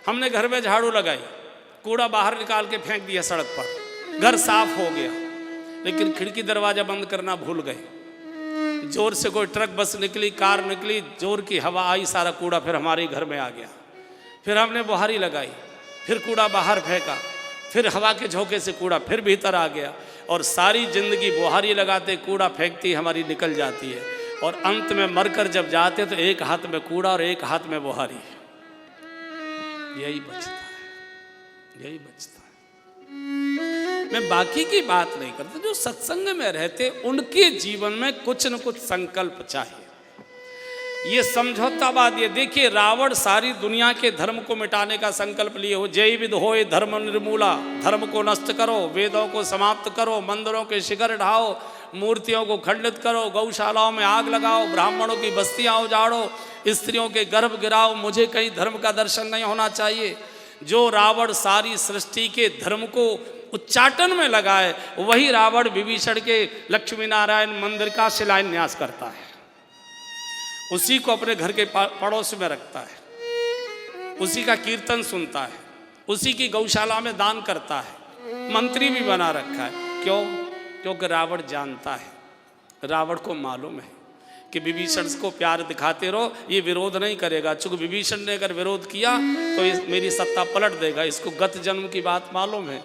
हमने घर में झाड़ू लगाई, कूड़ा बाहर निकाल के फेंक दिया सड़क पर, घर साफ हो गया, लेकिन खिड़की दरवाजा बंद करना भूल गए। जोर से कोई ट्रक बस निकली, कार निकली, जोर की हवा आई, सारा कूड़ा फिर हमारे घर में आ गया। फिर हमने बुहारी लगाई, फिर कूड़ा बाहर फेंका, फिर हवा के झोंके से कूड़ा फिर भीतर आ गया, और सारी जिंदगी बुहारी लगाते कूड़ा फेंकती हमारी निकल जाती है। और अंत में मरकर जब जाते तो एक हाथ में कूड़ा और एक हाथ में बुहारी, यही बचता है, यही बचता है। मैं बाकी की बात नहीं करता, जो सत्संग में रहते उनके जीवन में कुछ न कुछ संकल्प चाहिए। ये समझौतावाद, ये देखिए रावण सारी दुनिया के धर्म को मिटाने का संकल्प लिए हो। जय विद होय धर्म निर्मूला, धर्म को नष्ट करो, वेदों को समाप्त करो, मंदिरों के शिखर ढाओ, मूर्तियों को खंडित करो, गौशालाओं में आग लगाओ, ब्राह्मणों की बस्तियां उजाड़ो, स्त्रियों के गर्भ गिराओ, मुझे कहीं धर्म का दर्शन नहीं होना चाहिए। जो रावण सारी सृष्टि के धर्म को उच्चाटन में लगाए, वही रावण विभीषण के लक्ष्मी नारायण मंदिर का शिलान्यास करता है, उसी को अपने घर के पड़ोस में रखता है, उसी का कीर्तन सुनता है, उसी की गौशाला में दान करता है, मंत्री भी बना रखा है। क्यों? क्योंकि रावण जानता है, रावण को मालूम है कि विभीषण को प्यार दिखाते रहो, ये विरोध नहीं करेगा। चूंकि विभीषण ने अगर विरोध किया तो ये मेरी सत्ता पलट देगा। इसको गत जन्म की बात मालूम है,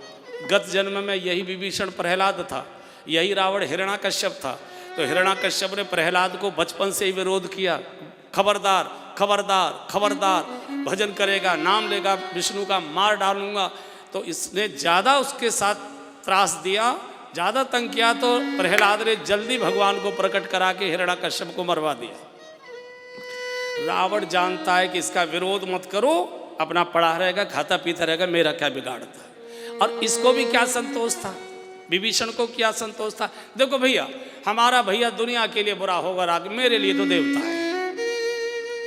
गत जन्म में यही विभीषण प्रहलाद था, यही रावण हिरण्याकश्यप था। तो हिरण्याकश्यप ने प्रहलाद को बचपन से ही विरोध किया, खबरदार खबरदार खबरदार, भजन करेगा, नाम लेगा विष्णु का, मार डालूंगा। तो इसने ज़्यादा उसके साथ त्रास दिया, ज़्यादा तंग किया, तो प्रहलाद ने जल्दी भगवान को प्रकट करा के हिरण्याकश्यप को मरवा दिया। रावण जानता है कि इसका विरोध मत करो, अपना पड़ा रहेगा, खाता पीता रहेगा, मेरा क्या बिगाड़ता है। और इसको भी क्या संतोष था, विभीषण को क्या संतोष था। देखो भैया, हमारा भैया दुनिया के लिए बुरा होगा, राग मेरे लिए तो देवता है,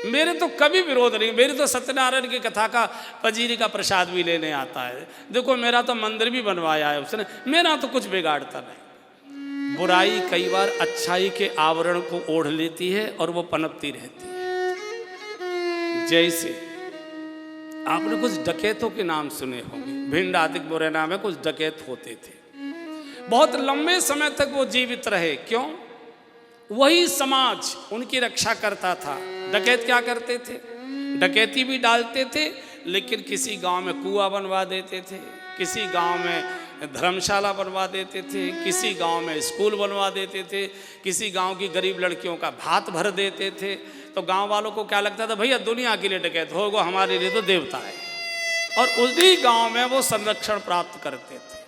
मेरे तो कभी विरोध नहीं, मेरी तो सत्यनारायण की कथा का पंजीरी का प्रसाद भी लेने आता है। देखो मेरा तो मंदिर भी बनवाया है उसने, मेरा तो कुछ बिगाड़ता नहीं। बुराई कई बार अच्छाई के आवरण को ओढ़ लेती है और वो पनपती रहती है। जैसे आपने कुछ डकैतों के नाम सुने होंगे, भिंड आदि मुरैना में कुछ डकैत होते थे, बहुत लंबे समय तक वो जीवित रहे। क्यों? वही समाज उनकी रक्षा करता था। डकैत क्या करते थे? डकैती भी डालते थे, लेकिन किसी गांव में कुआं बनवा देते थे, किसी गांव में धर्मशाला बनवा देते थे, किसी गांव में स्कूल बनवा देते थे, किसी गांव की गरीब लड़कियों का भात भर देते थे। तो गांव वालों को क्या लगता था, भैया दुनिया के लिए डकैत होगा, हमारे लिए तो देवता है। और उसी गांव में वो संरक्षण प्राप्त करते थे।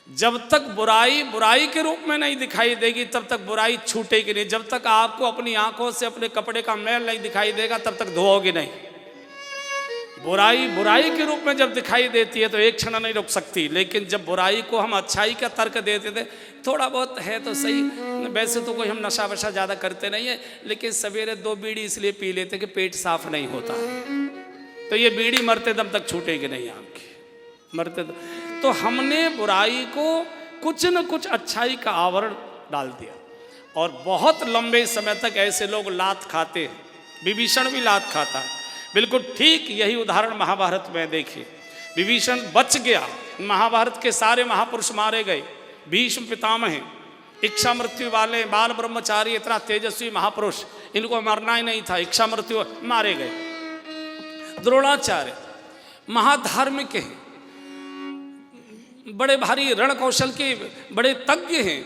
जब तक बुराई बुराई के रूप में नहीं दिखाई देगी तब तक बुराई छूटेगी नहीं। जब तक आपको अपनी आंखों से अपने कपड़े का मैल नहीं दिखाई देगा तब तक धोओगे नहीं। बुराई बुराई के रूप में जब दिखाई देती है तो एक क्षण नहीं रुक सकती। लेकिन जब बुराई को हम अच्छाई का तर्क देते थे, थोड़ा बहुत है तो सही, वैसे तो कोई हम नशा वशा ज़्यादा करते नहीं है, लेकिन सवेरे 2 बीड़ी इसलिए पी लेते कि पेट साफ नहीं होता, तो ये बीड़ी मरते दम तक छूटेगी नहीं आपकी, मरते दम। तो हमने बुराई को कुछ न कुछ अच्छाई का आवरण डाल दिया और बहुत लंबे समय तक ऐसे लोग लात खाते हैं। विभीषण भी लात खाता है, बिल्कुल ठीक यही उदाहरण महाभारत में देखिए। विभीषण बच गया, महाभारत के सारे महापुरुष मारे गए। भीष्म पितामह, इच्छा मृत्यु वाले बाल ब्रह्मचारी, इतना तेजस्वी महापुरुष, इनको मरना ही नहीं था, इच्छा मृत्यु मारे गए। द्रोणाचार्य महाधार्मिक हैं, बड़े भारी रण कौशल के बड़े तज्ञ हैं,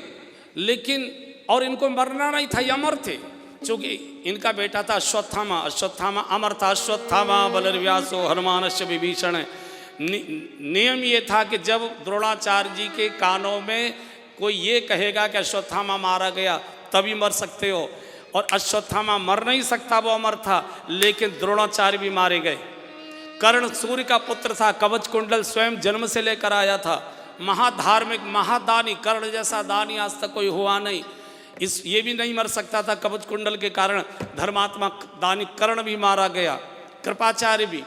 लेकिन और इनको मरना नहीं था, ये अमर थे। चूंकि इनका बेटा था अश्वत्थामा, अश्वत्थामा अमर था। अश्वत्थामा बलर्व्यासो हनुमानश्च विभीषण। नियम ये था कि जब द्रोणाचार्य जी के कानों में कोई ये कहेगा कि अश्वत्थामा मारा गया तभी मर सकते हो, और अश्वत्थामा मर नहीं सकता, वो अमर था, लेकिन द्रोणाचार्य भी मारे गए। कर्ण सूर्य का पुत्र था, कवच कुंडल स्वयं जन्म से लेकर आया था, महाधार्मिक महादानी, कर्ण जैसा दानी आज तक कोई हुआ नहीं। ये भी नहीं मर सकता था कवच कुंडल के कारण, धर्मात्मा दानी कर्ण भी मारा गया, कृपाचार्य भी।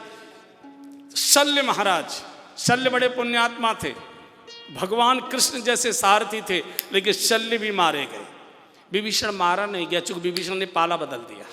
शल्य महाराज, शल्य बड़े पुण्यात्मा थे, भगवान कृष्ण जैसे सारथी थे, लेकिन शल्य भी मारे गए। विभीषण मारा नहीं गया, चूंकि विभीषण ने पाला बदल दिया।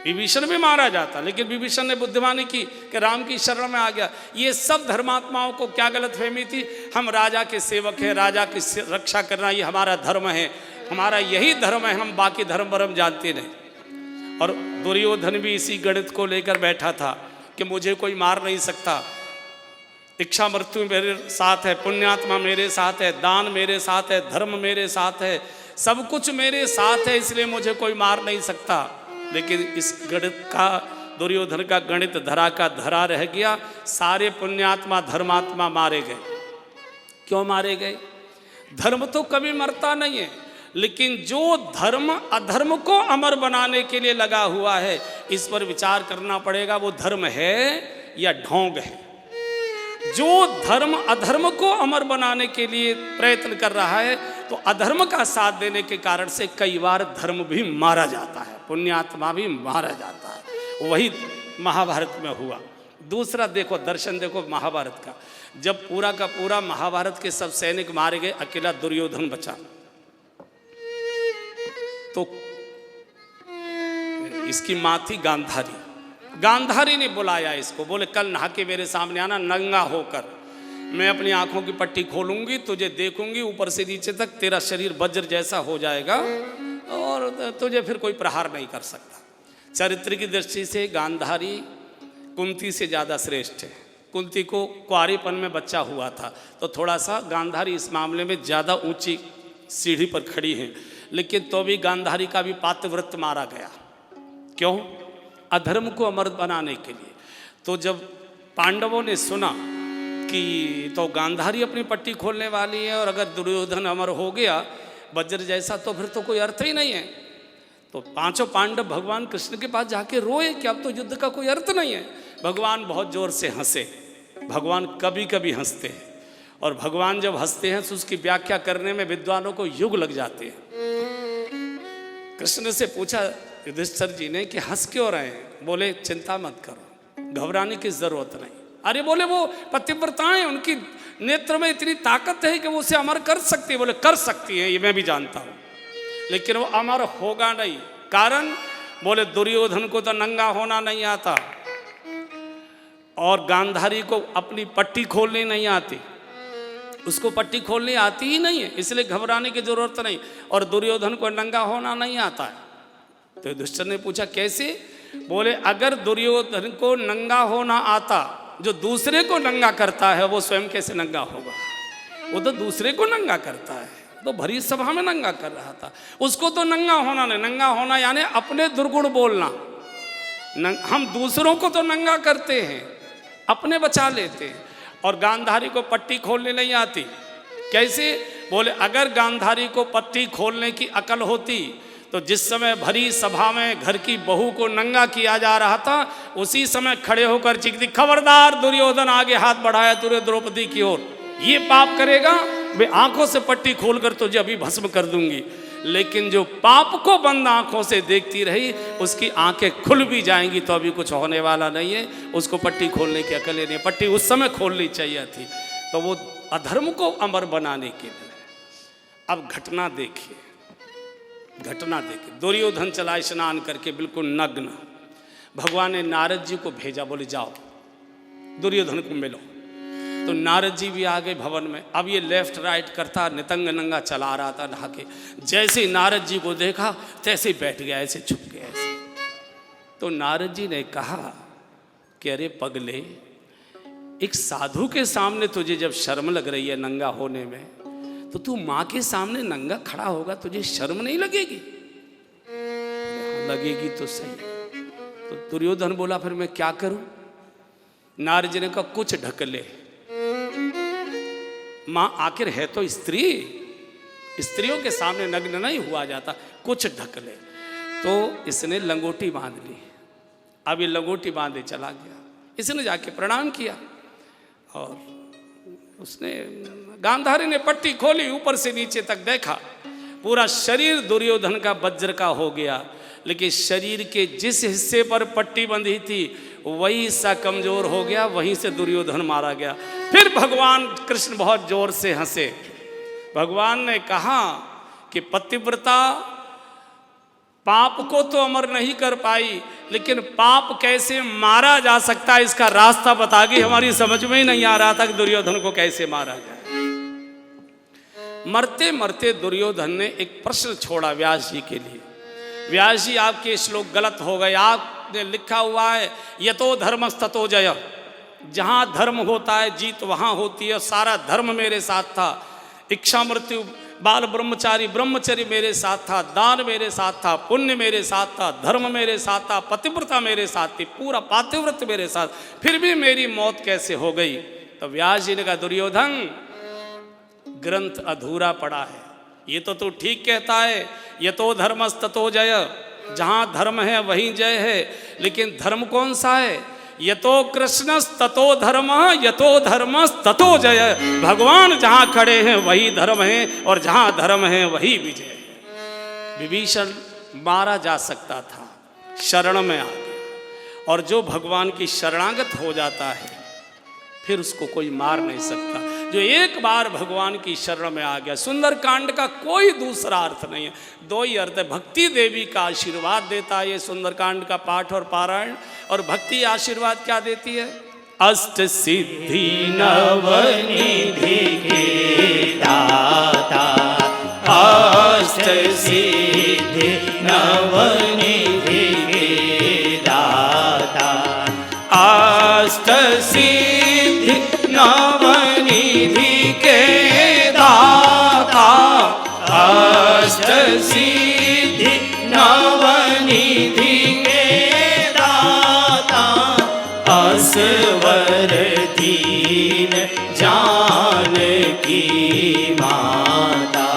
विभीषण भी मारा जाता, लेकिन विभीषण ने बुद्धिमानी की कि राम की शरण में आ गया। ये सब धर्मात्माओं को क्या गलतफहमी थी, हम राजा के सेवक हैं, राजा की रक्षा करना ये हमारा धर्म है, हमारा यही धर्म है, हम बाकी धर्म वरम जानते नहीं। और दुर्योधन भी इसी गणित को लेकर बैठा था कि मुझे कोई मार नहीं सकता, इच्छा मृत्यु मेरे साथ है, पुण्यात्मा मेरे साथ है, दान मेरे साथ है, धर्म मेरे साथ है, सब कुछ मेरे साथ है, इसलिए मुझे कोई मार नहीं सकता। लेकिन इस गणित का, दुर्योधन का गणित धरा का धरा रह गया। सारे पुण्यात्मा धर्मात्मा मारे गए। क्यों मारे गए? धर्म तो कभी मरता नहीं है, लेकिन जो धर्म अधर्म को अमर बनाने के लिए लगा हुआ है, इस पर विचार करना पड़ेगा, वो धर्म है या ढोंग है। जो धर्म अधर्म को अमर बनाने के लिए प्रयत्न कर रहा है, तो अधर्म का साथ देने के कारण से कई बार धर्म भी मारा जाता है, पुण्यात्मा भी मारा जाता है। वही महाभारत में हुआ। दूसरा देखो, दर्शन देखो महाभारत का, जब पूरा का पूरा महाभारत के सब सैनिक मारे गए, अकेला दुर्योधन बचा, तो इसकी मां थी गांधारी। गांधारी ने बुलाया इसको, बोले कल नहा के मेरे सामने आना नंगा होकर, मैं अपनी आंखों की पट्टी खोलूंगी, तुझे देखूंगी ऊपर से नीचे तक, तेरा शरीर वज्र जैसा हो जाएगा और तुझे फिर कोई प्रहार नहीं कर सकता। चरित्र की दृष्टि से गांधारी कुंती से ज़्यादा श्रेष्ठ है। कुंती को कुंवारेपन में बच्चा हुआ था, तो थोड़ा सा गांधारी इस मामले में ज़्यादा ऊंची सीढ़ी पर खड़ी है, लेकिन तो भी गांधारी का भी पातिव्रत्य मारा गया। क्यों? अधर्म को अमर बनाने के लिए। तो जब पांडवों ने सुना कि तो गांधारी अपनी पट्टी खोलने वाली है, और अगर दुर्योधन अमर हो गया वज्र जैसा, तो फिर तो कोई अर्थ ही नहीं है। तो पांचों पांडव भगवान कृष्ण के पास जाके रोए कि अब तो युद्ध का कोई अर्थ नहीं है। भगवान बहुत जोर से हंसे। भगवान कभी कभी हंसते हैं, और भगवान जब हंसते हैं तो उसकी व्याख्या करने में विद्वानों को युग लग जाते हैं। कृष्ण से पूछा युधिष्ठिर जी ने कि हंस क्यों रहे हैं? बोले चिंता मत करो, घबराने की जरूरत नहीं। अरे बोले वो पतिव्रताएं, उनकी नेत्र में इतनी ताकत है कि वो उसे अमर कर सकती है। बोले कर सकती है, ये मैं भी जानता हूं, लेकिन वो अमर होगा नहीं। कारण बोले दुर्योधन को तो नंगा होना नहीं आता और गांधारी को अपनी पट्टी खोलनी नहीं आती, उसको पट्टी खोलनी आती ही नहीं है, इसलिए घबराने की जरूरत नहीं। और दुर्योधन को नंगा होना नहीं आता है। तो युधिष्ठिर ने पूछा कैसे? बोले अगर दुर्योधन को नंगा होना आता, जो दूसरे को नंगा करता है वो स्वयं कैसे नंगा होगा? वो तो दूसरे को नंगा करता है, तो भरी सभा में नंगा कर रहा था, उसको तो नंगा होना नहीं। नंगा होना यानी अपने दुर्गुण बोलना। हम दूसरों को तो नंगा करते हैं, अपने बचा लेते हैं। और गांधारी को पट्टी खोलने नहीं आती। कैसे? बोले अगर गांधारी को पट्टी खोलने की अकल होती तो जिस समय भरी सभा में घर की बहू को नंगा किया जा रहा था, उसी समय खड़े होकर चीखती, खबरदार दुर्योधन, आगे हाथ बढ़ाया तुरे द्रौपदी की ओर, ये पाप करेगा, मैं आंखों से पट्टी खोलकर तुझे अभी भस्म कर दूंगी। लेकिन जो पाप को बंद आंखों से देखती रही, उसकी आंखें खुल भी जाएंगी तो अभी कुछ होने वाला नहीं है, उसको पट्टी खोलने की अकल नहीं। पट्टी उस समय खोलनी चाहिए थी। तो वो अधर्म को अमर बनाने के लिए। अब घटना देखिए, घटना देखिए। दुर्योधन चला स्नान करके बिल्कुल नग्न। भगवान ने नारद जी को भेजा, बोले जाओ दुर्योधन को मिलो। तो नारद जी भी आ गए भवन में। अब ये लेफ्ट राइट करता, नितंग नंगा चला रहा था नहा के। जैसे नारद जी को देखा तैसे बैठ गया, ऐसे छुप गया ऐसे। तो नारद जी ने कहा कि अरे पगले, एक साधु के सामने तुझे जब शर्म लग रही है नंगा होने में, तो तू माँ के सामने नंगा खड़ा होगा, तुझे शर्म नहीं लगेगी? लगेगी तो सही। तो दुर्योधन बोला फिर मैं क्या करूं? नारद जी ने कहा कुछ ढक ले। माँ आखिर है तो स्त्री, स्त्रियों के सामने नग्न नहीं हुआ जाता, कुछ ढक ले। तो इसने लंगोटी बांध ली। अब ये लंगोटी बांधे चला गया। इसने जाके प्रणाम किया और उसने, गांधारी ने पट्टी खोली, ऊपर से नीचे तक देखा, पूरा शरीर दुर्योधन का वज्र का हो गया, लेकिन शरीर के जिस हिस्से पर पट्टी बंधी थी वही हिस्सा कमजोर हो गया, वहीं से दुर्योधन मारा गया। फिर भगवान कृष्ण बहुत जोर से हंसे। भगवान ने कहा कि पतिव्रता पाप को तो अमर नहीं कर पाई, लेकिन पाप कैसे मारा जा सकता है इसका रास्ता बता गई। हमारी समझ में ही नहीं आ रहा था कि दुर्योधन को कैसे मारा जाए। मरते मरते दुर्योधन ने एक प्रश्न छोड़ा व्यास जी के लिए। व्यास जी आपके श्लोक गलत हो गए। आपने लिखा हुआ है यतो धर्मस्ततो जय, जहां धर्म होता है जीत वहां होती है। सारा धर्म मेरे साथ था, इच्छा मृत्यु बाल ब्रह्मचारी ब्रह्मचर्य मेरे साथ था, दान मेरे साथ था, पुण्य मेरे साथ था, धर्म मेरे साथ था, पतिव्रता मेरे साथ थी, पूरा पातिव्रत मेरे साथ, फिर भी मेरी मौत कैसे हो गई? तो व्यास जी ने कहा दुर्योधन, ग्रंथ अधूरा पड़ा है। ये तो तू ठीक कहता है, यतो धर्मस्ततो जय, जहां धर्म है वहीं जय है, लेकिन धर्म कौन सा है? यतो कृष्णस्ततो धर्म, यतो धर्मस्ततो जय। भगवान जहां खड़े हैं वही धर्म है, और जहां धर्म है वही विजय है। विभीषण मारा जा सकता था, शरण में आ गया, और जो भगवान की शरणागत हो जाता है फिर उसको कोई मार नहीं सकता। जो एक बार भगवान की शरण में आ गया, सुंदर कांड का कोई दूसरा अर्थ नहीं है, दो ही अर्थ है। भक्ति देवी का आशीर्वाद देता है ये सुंदर कांड का पाठ और पारायण। और भक्ति आशीर्वाद क्या देती है? अष्ट सिद्धि नवनिधि के दाता, अष्ट सिद्धि नवनिधि के दाता, अष्ट सिद्धि नवनिधि के दाता, अष्ट सिद्धि नवनिधि के दाता, असवर दीन जानकी माता,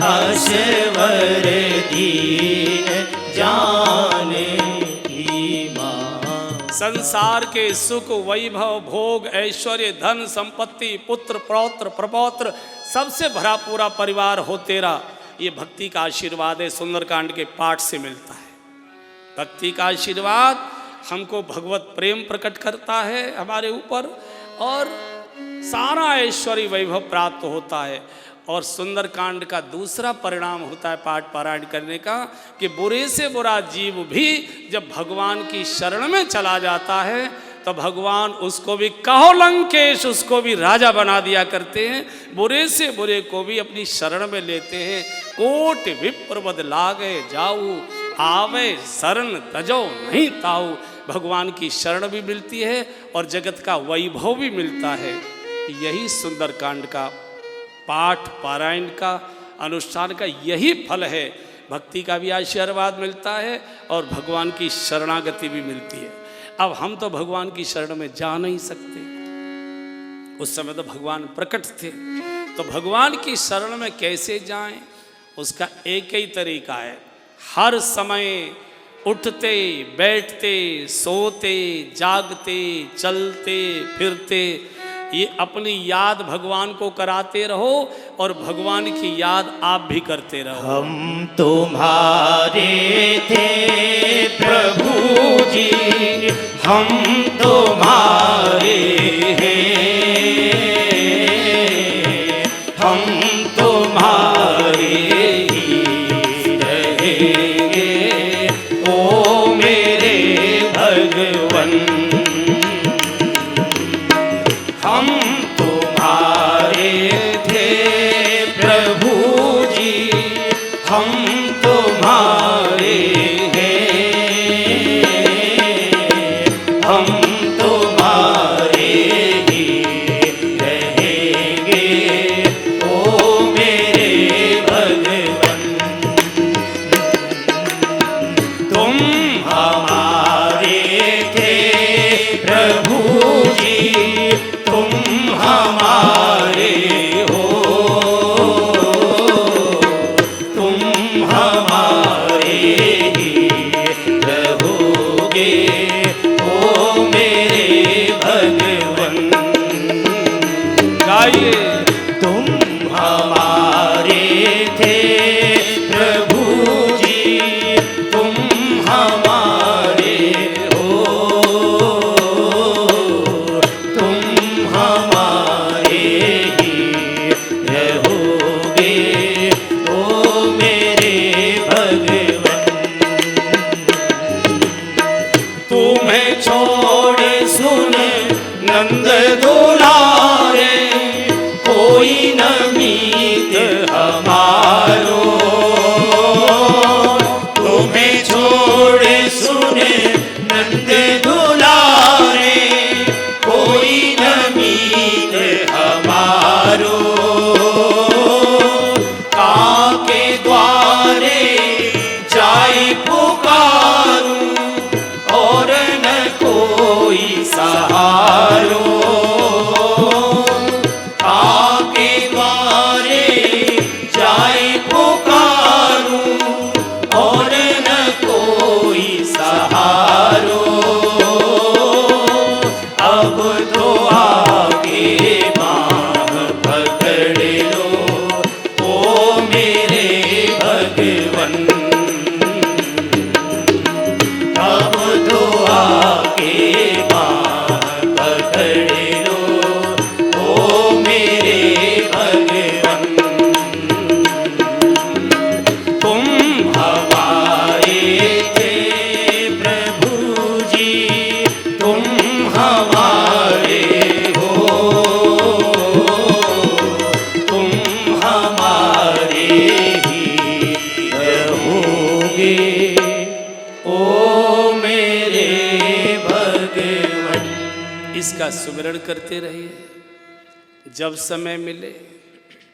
असवर दीन जानकी माता। संसार के सुख वैभव भोग ऐश्वर्य धन संपत्ति पुत्र पौत्र प्रपौत्र सबसे भरा पूरा परिवार हो तेरा, ये भक्ति का आशीर्वाद है, सुंदरकांड के पाठ से मिलता है। भक्ति का आशीर्वाद हमको भगवत प्रेम प्रकट करता है हमारे ऊपर, और सारा ऐश्वर्य वैभव प्राप्त होता है। और सुंदरकांड का दूसरा परिणाम होता है पाठ पारायण करने का कि बुरे से बुरा जीव भी जब भगवान की शरण में चला जाता है तो भगवान उसको भी कहो लंकेश, उसको भी राजा बना दिया करते हैं। बुरे से बुरे को भी अपनी शरण में लेते हैं। कोट विप्र बद लागे जाऊ, आवे शरण तजो नहीं ताऊ। भगवान की शरण भी मिलती है और जगत का वैभव भी मिलता है। यही सुंदरकांड का पाठ पारायण का अनुष्ठान का यही फल है। भक्ति का भी आशीर्वाद मिलता है और भगवान की शरणागति भी मिलती है। अब हम तो भगवान की शरण में जा नहीं सकते, उस समय तो भगवान प्रकट थे, तो भगवान की शरण में कैसे जाएं? उसका एक ही तरीका है, हर समय उठते बैठते सोते जागते चलते फिरते ये अपनी याद भगवान को कराते रहो और भगवान की याद आप भी करते रहो। हम तुम्हारे थे प्रभु जी, हम तुम्हारे हैं, हम तुम्हारे ही रहेंगे ओ मेरे भगवन। हम तुम्हारे थे प्रभु जी, हम तुम्हारे हैं, हम तुम्हारे ही रहेंगे ओ मेरे भगवन। तुम हमारे थे प्रभु जी, तुम हमारे हो, तुम हमारे ही रहोगे ओ मेरे भगवन। गाइए, तुम हमारे थे प्रभु जी, तुम हमारे हो, तुम हमारे ही रहोगे ओ मेरे भगवन। तुम्हें छोड़ सुन नंद दुलारे, कोई न मीत हमारो। तुम्हें छोड़ सुन नंद दुलारे, कोई न मीत हमारो। काके द्वारे जाई पुकारूं, और न कोई सहारो। काके द्वारे जाई पुकारूं, और न कोई सहारो। अब तो आगे बाह पकड़ लो ओ मेरे भगवन। अब तो आगे बाह पकड़ लो ओ मेरे भगवन। तुम हमारे थे प्रभु जी, तुम हमारे हो, तुम हमारे ही रहोगे ओ मेरे भगवन। इसका सुमिरन करते रहिए जब समय मिले।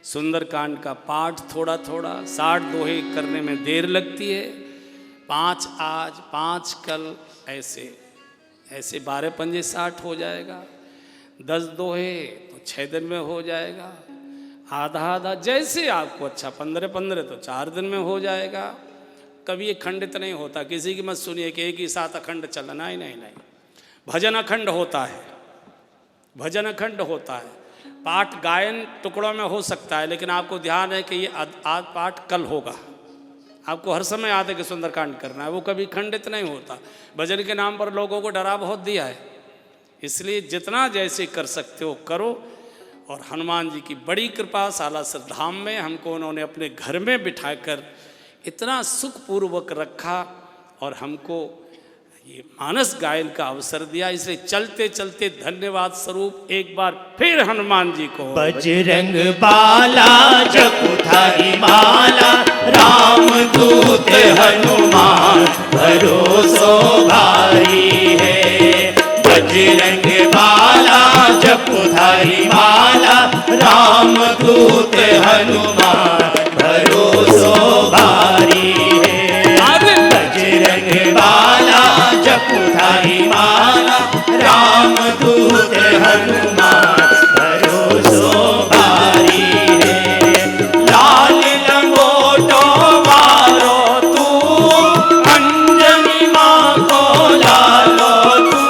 सुंदरकांड का पाठ थोड़ा थोड़ा 60 दोहे करने में देर लगती है। 5 आज 5 कल, ऐसे ऐसे 12 पंजे 60 हो जाएगा। 10 दोहे तो 6 दिन में हो जाएगा। आधा आधा जैसे आपको अच्छा, 15 तो 4 दिन में हो जाएगा। कभी ये खंडित नहीं होता, किसी की मत सुनिए कि एक ही साथ अखंड चलना। नहीं नहीं नहीं, भजन अखंड होता है, भजन अखंड होता है। पाठ गायन टुकड़ों में हो सकता है, लेकिन आपको ध्यान है कि ये आज पाठ कल होगा, आपको हर समय आते कि सुंदरकांड करना है, वो कभी खंडित नहीं होता। भजन के नाम पर लोगों को डरा बहुत दिया है, इसलिए जितना जैसे कर सकते हो करो। और हनुमान जी की बड़ी कृपा, सालासर धाम में हमको उन्होंने अपने घर में बिठाकर इतना सुखपूर्वक रखा और हमको ये मानस गायन का अवसर दिया। इसलिए चलते चलते धन्यवाद स्वरूप एक बार फिर हनुमान जी को। बजरंग बाला जपुधारी माला, राम दूत हनुमान भरोसो भारी है। बजरंग बाला जपुधारी माला, राम दूत हनुमान भरोसो भारी है। बजरंग बाला जपुधारी माला, राम दूत हनुमान भरोसो भारी है। लाल लंगोटो वालो तू, अंजनी माँ को लालो तू।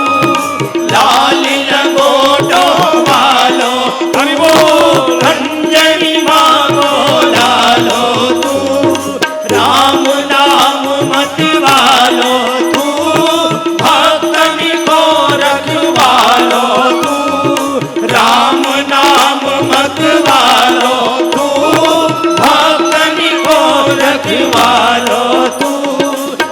लाल लंगोटो वालो हरि बोल, अंजनी माँ को लालो तू। राम नाम मत वालो तू, भक्तनि को रखवालो तू। राम नाम मत वालो तू, भक्तनि को रखवालो तू।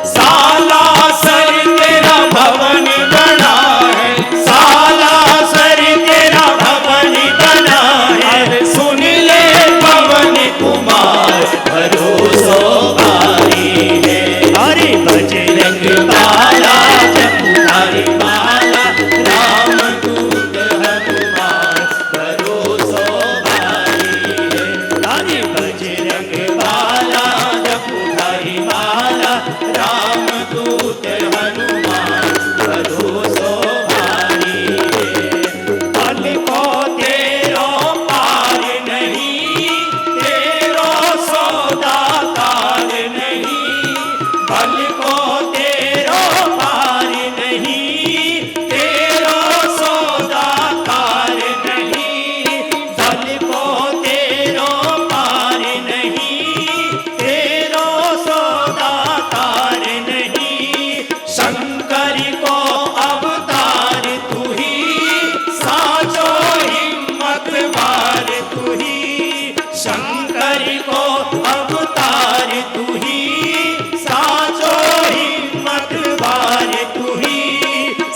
सालासर तेरा भवन बना है, सालासर तेरा भवन बना है। सुन ले पवन कुमार भरोसो भारी है। अरे बजरंग बाला जपुधारी माला, राम दूत हनुमान भरोसो भारी है। अरे बजरंग बाला जपुधारी माला, राम दूत हनुमान भरोसो भारी है। बल को तेरो पार नहीं, तेरो सौदा कार नहीं। बल को तेरो पार नहीं, तेरो सौदा कार नहीं। बल को तेरो पार नहीं, तेरो सौदा कार नहीं। शंकर को अवतार तू ही, साचो हिम्मत वार तू ही। शंकर को अवतार तू ही, साचो हिम्मत वार तू ही।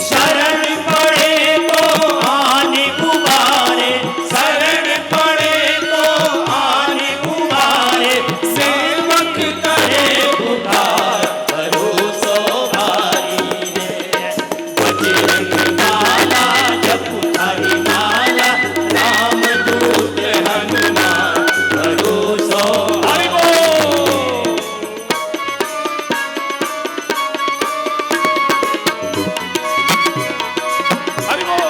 शरण पड़े तो आने उबारे, शरण पड़े तो आने उबारे। सेवक करे पुकार भरोसो भारी है। बजरंग बाला जपुधारी माला, राम दूत हनुमान भरोसो हरि बोल। हरि बोल।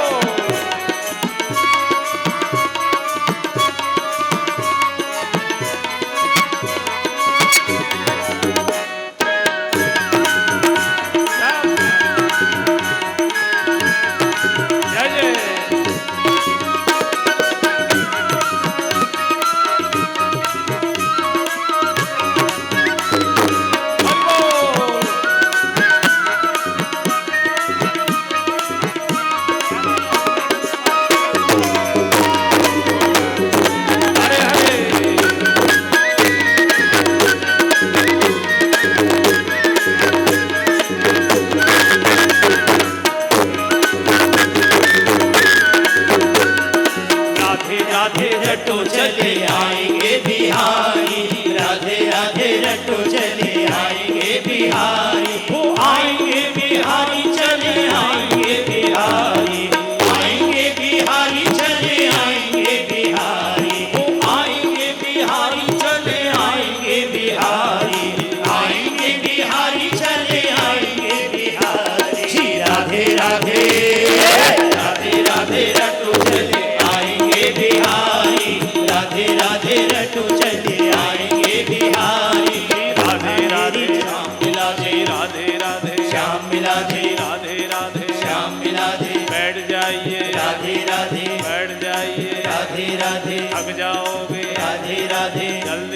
जय जय। हरि बोल। हरे हरे। राधे राधे रटो चले आएंगे बिहारी, राधे राधे रटो चले आएंगे बिहारी। वो आएंगे बिहारी चले आएंगे बिहारी, आएंगे बिहारी चले आएंगे बिहारी। वो आएंगे बिहारी चले आएंगे बिहारी, आएंगे बिहारी चले आएंगे बिहारी। श्री राधे राधे, राधे राधे रटो चले आएंगे बिहारी, राधे राधे रटो चले आएंगे बिहारी। राधे राधे श्याम मिला जय राधे राधे, श्याम मिला दे, राधे राधे श्याम मिला दे। बैठ जाइए, राधे राधे, बैठ जाइए। राधे राधे, थक जाओगे, राधे राधे, जल्दी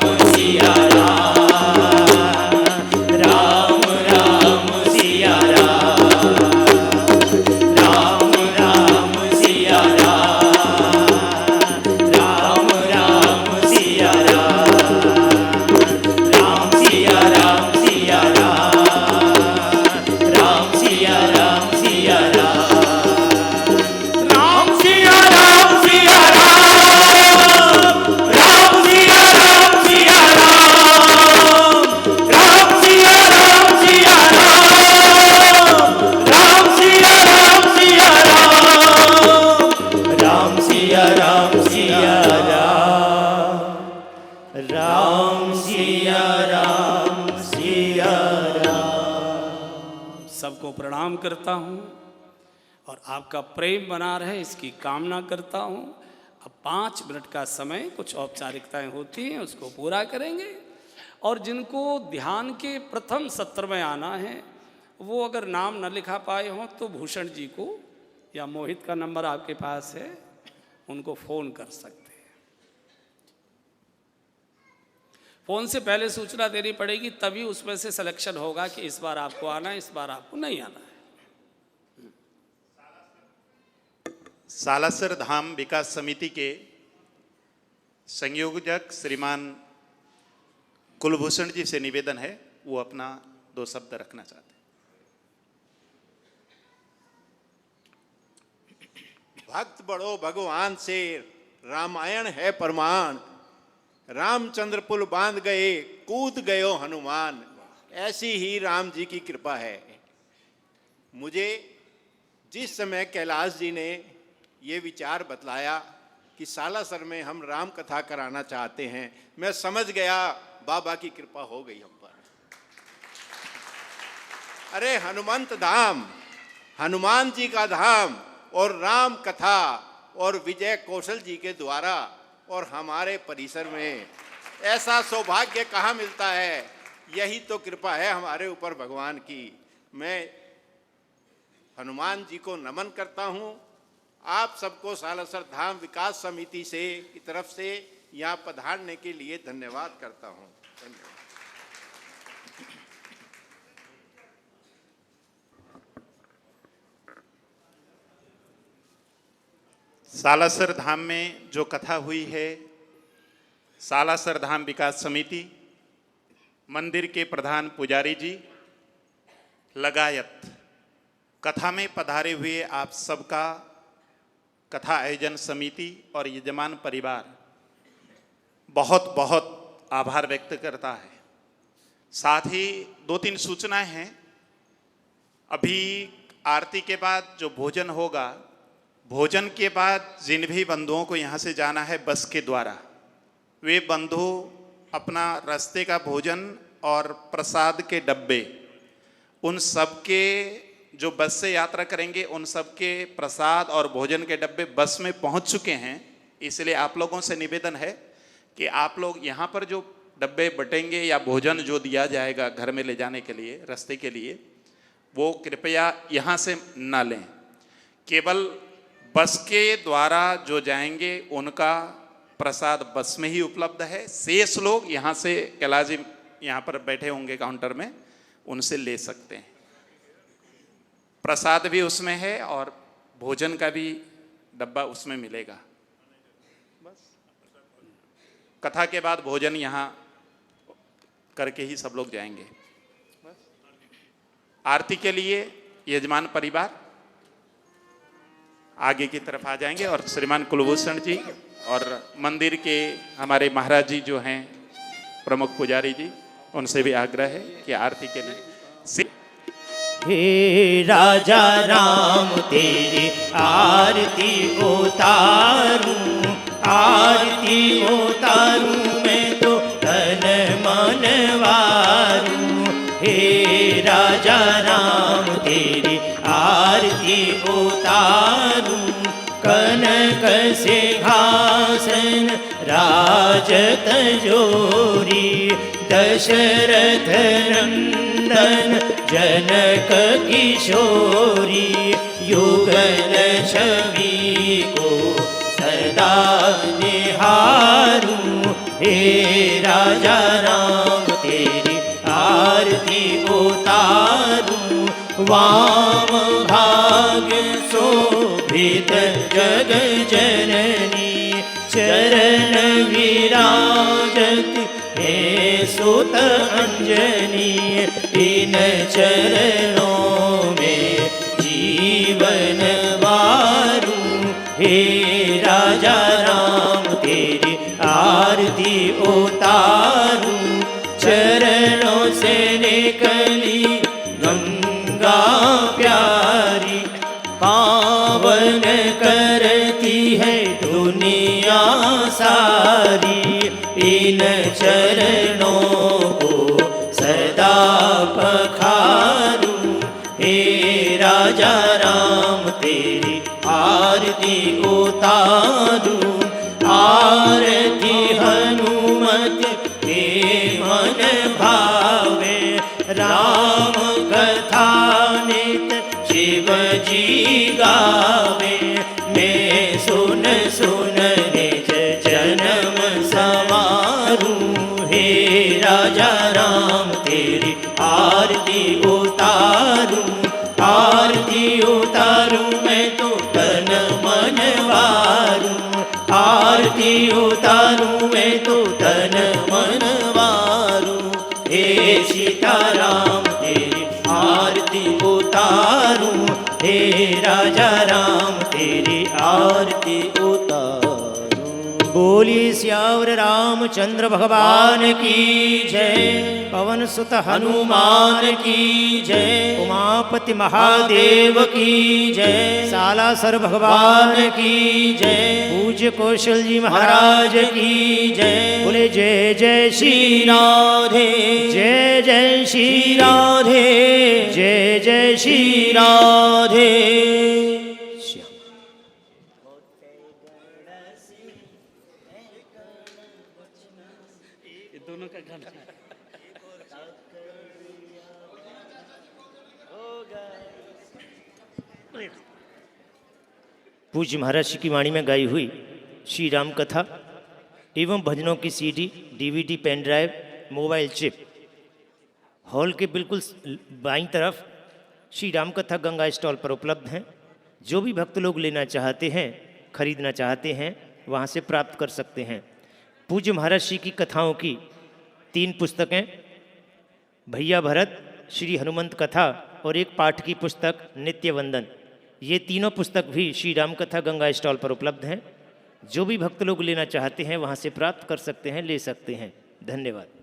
राम सिया राम सिया राम। सबको प्रणाम करता हूँ और आपका प्रेम बना रहे इसकी कामना करता हूँ। अब 5 मिनट का समय, कुछ औपचारिकताएं होती हैं, उसको पूरा करेंगे। और जिनको ध्यान के प्रथम सत्र में आना है, वो अगर नाम न लिखा पाए हों तो भूषण जी को या मोहित का नंबर आपके पास है, उनको फ़ोन कर सकते हैं। फ़ोन से पहले सूचना देनी पड़ेगी, तभी उसमें से सिलेक्शन होगा कि इस बार आपको आना है, इस बार आपको नहीं आना है। सालासर धाम विकास समिति के संयोजक श्रीमान कुलभूषण जी से निवेदन है, वो अपना 2 शब्द रखना चाहते हैं। भक्त बड़ो भगवान से, रामायण है प्रमाण, रामचंद्र पुल बांध गए, कूद गयो हनुमान। ऐसी ही राम जी की कृपा है। मुझे जिस समय कैलाश जी ने ये विचार बतलाया कि सालासर में हम राम कथा कराना चाहते हैं, मैं समझ गया बाबा की कृपा हो गई हम पर। अरे हनुमंत धाम, हनुमान जी का धाम और राम कथा और विजय कौशल जी के द्वारा और हमारे परिसर में ऐसा सौभाग्य कहाँ मिलता है। यही तो कृपा है हमारे ऊपर भगवान की। मैं हनुमान जी को नमन करता हूँ। आप सबको सालासर धाम विकास समिति से की तरफ से यहाँ पधारने के लिए धन्यवाद करता हूँ। धन्यवाद। सालासर धाम में जो कथा हुई है, सालासर धाम विकास समिति, मंदिर के प्रधान पुजारी जी लगायत कथा में पधारे हुए आप सबका कथा आयोजन समिति और यजमान परिवार बहुत बहुत आभार व्यक्त करता है। साथ ही 2-3 सूचनाएं हैं। अभी आरती के बाद जो भोजन होगा, भोजन के बाद जिन भी बंधुओं को यहाँ से जाना है बस के द्वारा, वे बंधु अपना रास्ते का भोजन और प्रसाद के डब्बे, उन सब के जो बस से यात्रा करेंगे, उन सब के प्रसाद और भोजन के डब्बे बस में पहुँच चुके हैं। इसलिए आप लोगों से निवेदन है कि आप लोग यहाँ पर जो डब्बे बटेंगे या भोजन जो दिया जाएगा घर में ले जाने के लिए, रास्ते के लिए, वो कृपया यहाँ से ना लें। केवल बस के द्वारा जो जाएंगे उनका प्रसाद बस में ही उपलब्ध है। शेष लोग यहाँ से कैलाश जी यहाँ पर बैठे होंगे काउंटर में, उनसे ले सकते हैं। प्रसाद भी उसमें है और भोजन का भी डब्बा उसमें मिलेगा। बस कथा के बाद भोजन यहाँ करके ही सब लोग जाएंगे। बस आरती के लिए यजमान परिवार आगे की तरफ आ जाएंगे और श्रीमान कुलभूषण जी और मंदिर के हमारे महाराज जी जो हैं प्रमुख पुजारी जी, उनसे भी आग्रह है कि आरती के लिए। हे राजा राम तेरी आरती उतारूं, आरती उतारूं मैं तो तन मन वारूं। हे राजा राम तेरी आरती उतारूं, कनक सिंहासन राजत जोरी, दशरथ नंदन जनक किशोरी, युगल छवि को सदा निहारूं। हे राजा राम तेरी आरती उतारूं, वाम भाग शोभित जग जननी, चरण विराजत हे सुत अंजनी। इन चरणों में जीवन वारूं, हे राजा राम तेरी आरती उतारूं। चरणों से निकली गंगा प्यारी, पावन करती है दुनिया सारी। इन चरणों को सदा पखारूं। हे राजा राम तेरी आरती उतारूं। आरती हनुमत के मन भावे। राम कथा नित शिव जी गावे। मैं सुन सुन निज जन्म समारूं। हे राजा राम तेरी आरती उतारूं। आरती उतारूं मैं तो तन मन वारूं। आरती उतारूं मैं तो तन मन वारूं। हे सीताराम तेरी आरती उतारूं। हे राजा राम तेरी आरती उतारूं। बोलिए सियावर रामचंद्र भगवान की जय। पवन सुत हनुमान की जय। उमापति महादेव की जय। सालासर भगवान की जय। पूज्य कौशल जी महाराज की जय। बोले जय जय श्री राधे। जय जय श्री राधे। जय जय श्री राधे। दोनों का गाना पूज्य महाराज जी की वाणी में गाई हुई श्री राम कथा एवं भजनों की CD, DVD, pen drive, mobile chip hall के बिल्कुल बाईं तरफ श्री राम कथा गंगा स्टॉल पर उपलब्ध हैं। जो भी भक्त लोग लेना चाहते हैं, खरीदना चाहते हैं, वहाँ से प्राप्त कर सकते हैं। पूज्य महाराज जी की कथाओं की 3 पुस्तकें, भैया भरत, श्री हनुमंत कथा और एक पाठ की पुस्तक नित्य वंदन, ये तीनों पुस्तक भी श्री राम कथा गंगा स्टॉल पर उपलब्ध हैं। जो भी भक्त लोग लेना चाहते हैं वहाँ से प्राप्त कर सकते हैं, ले सकते हैं। धन्यवाद।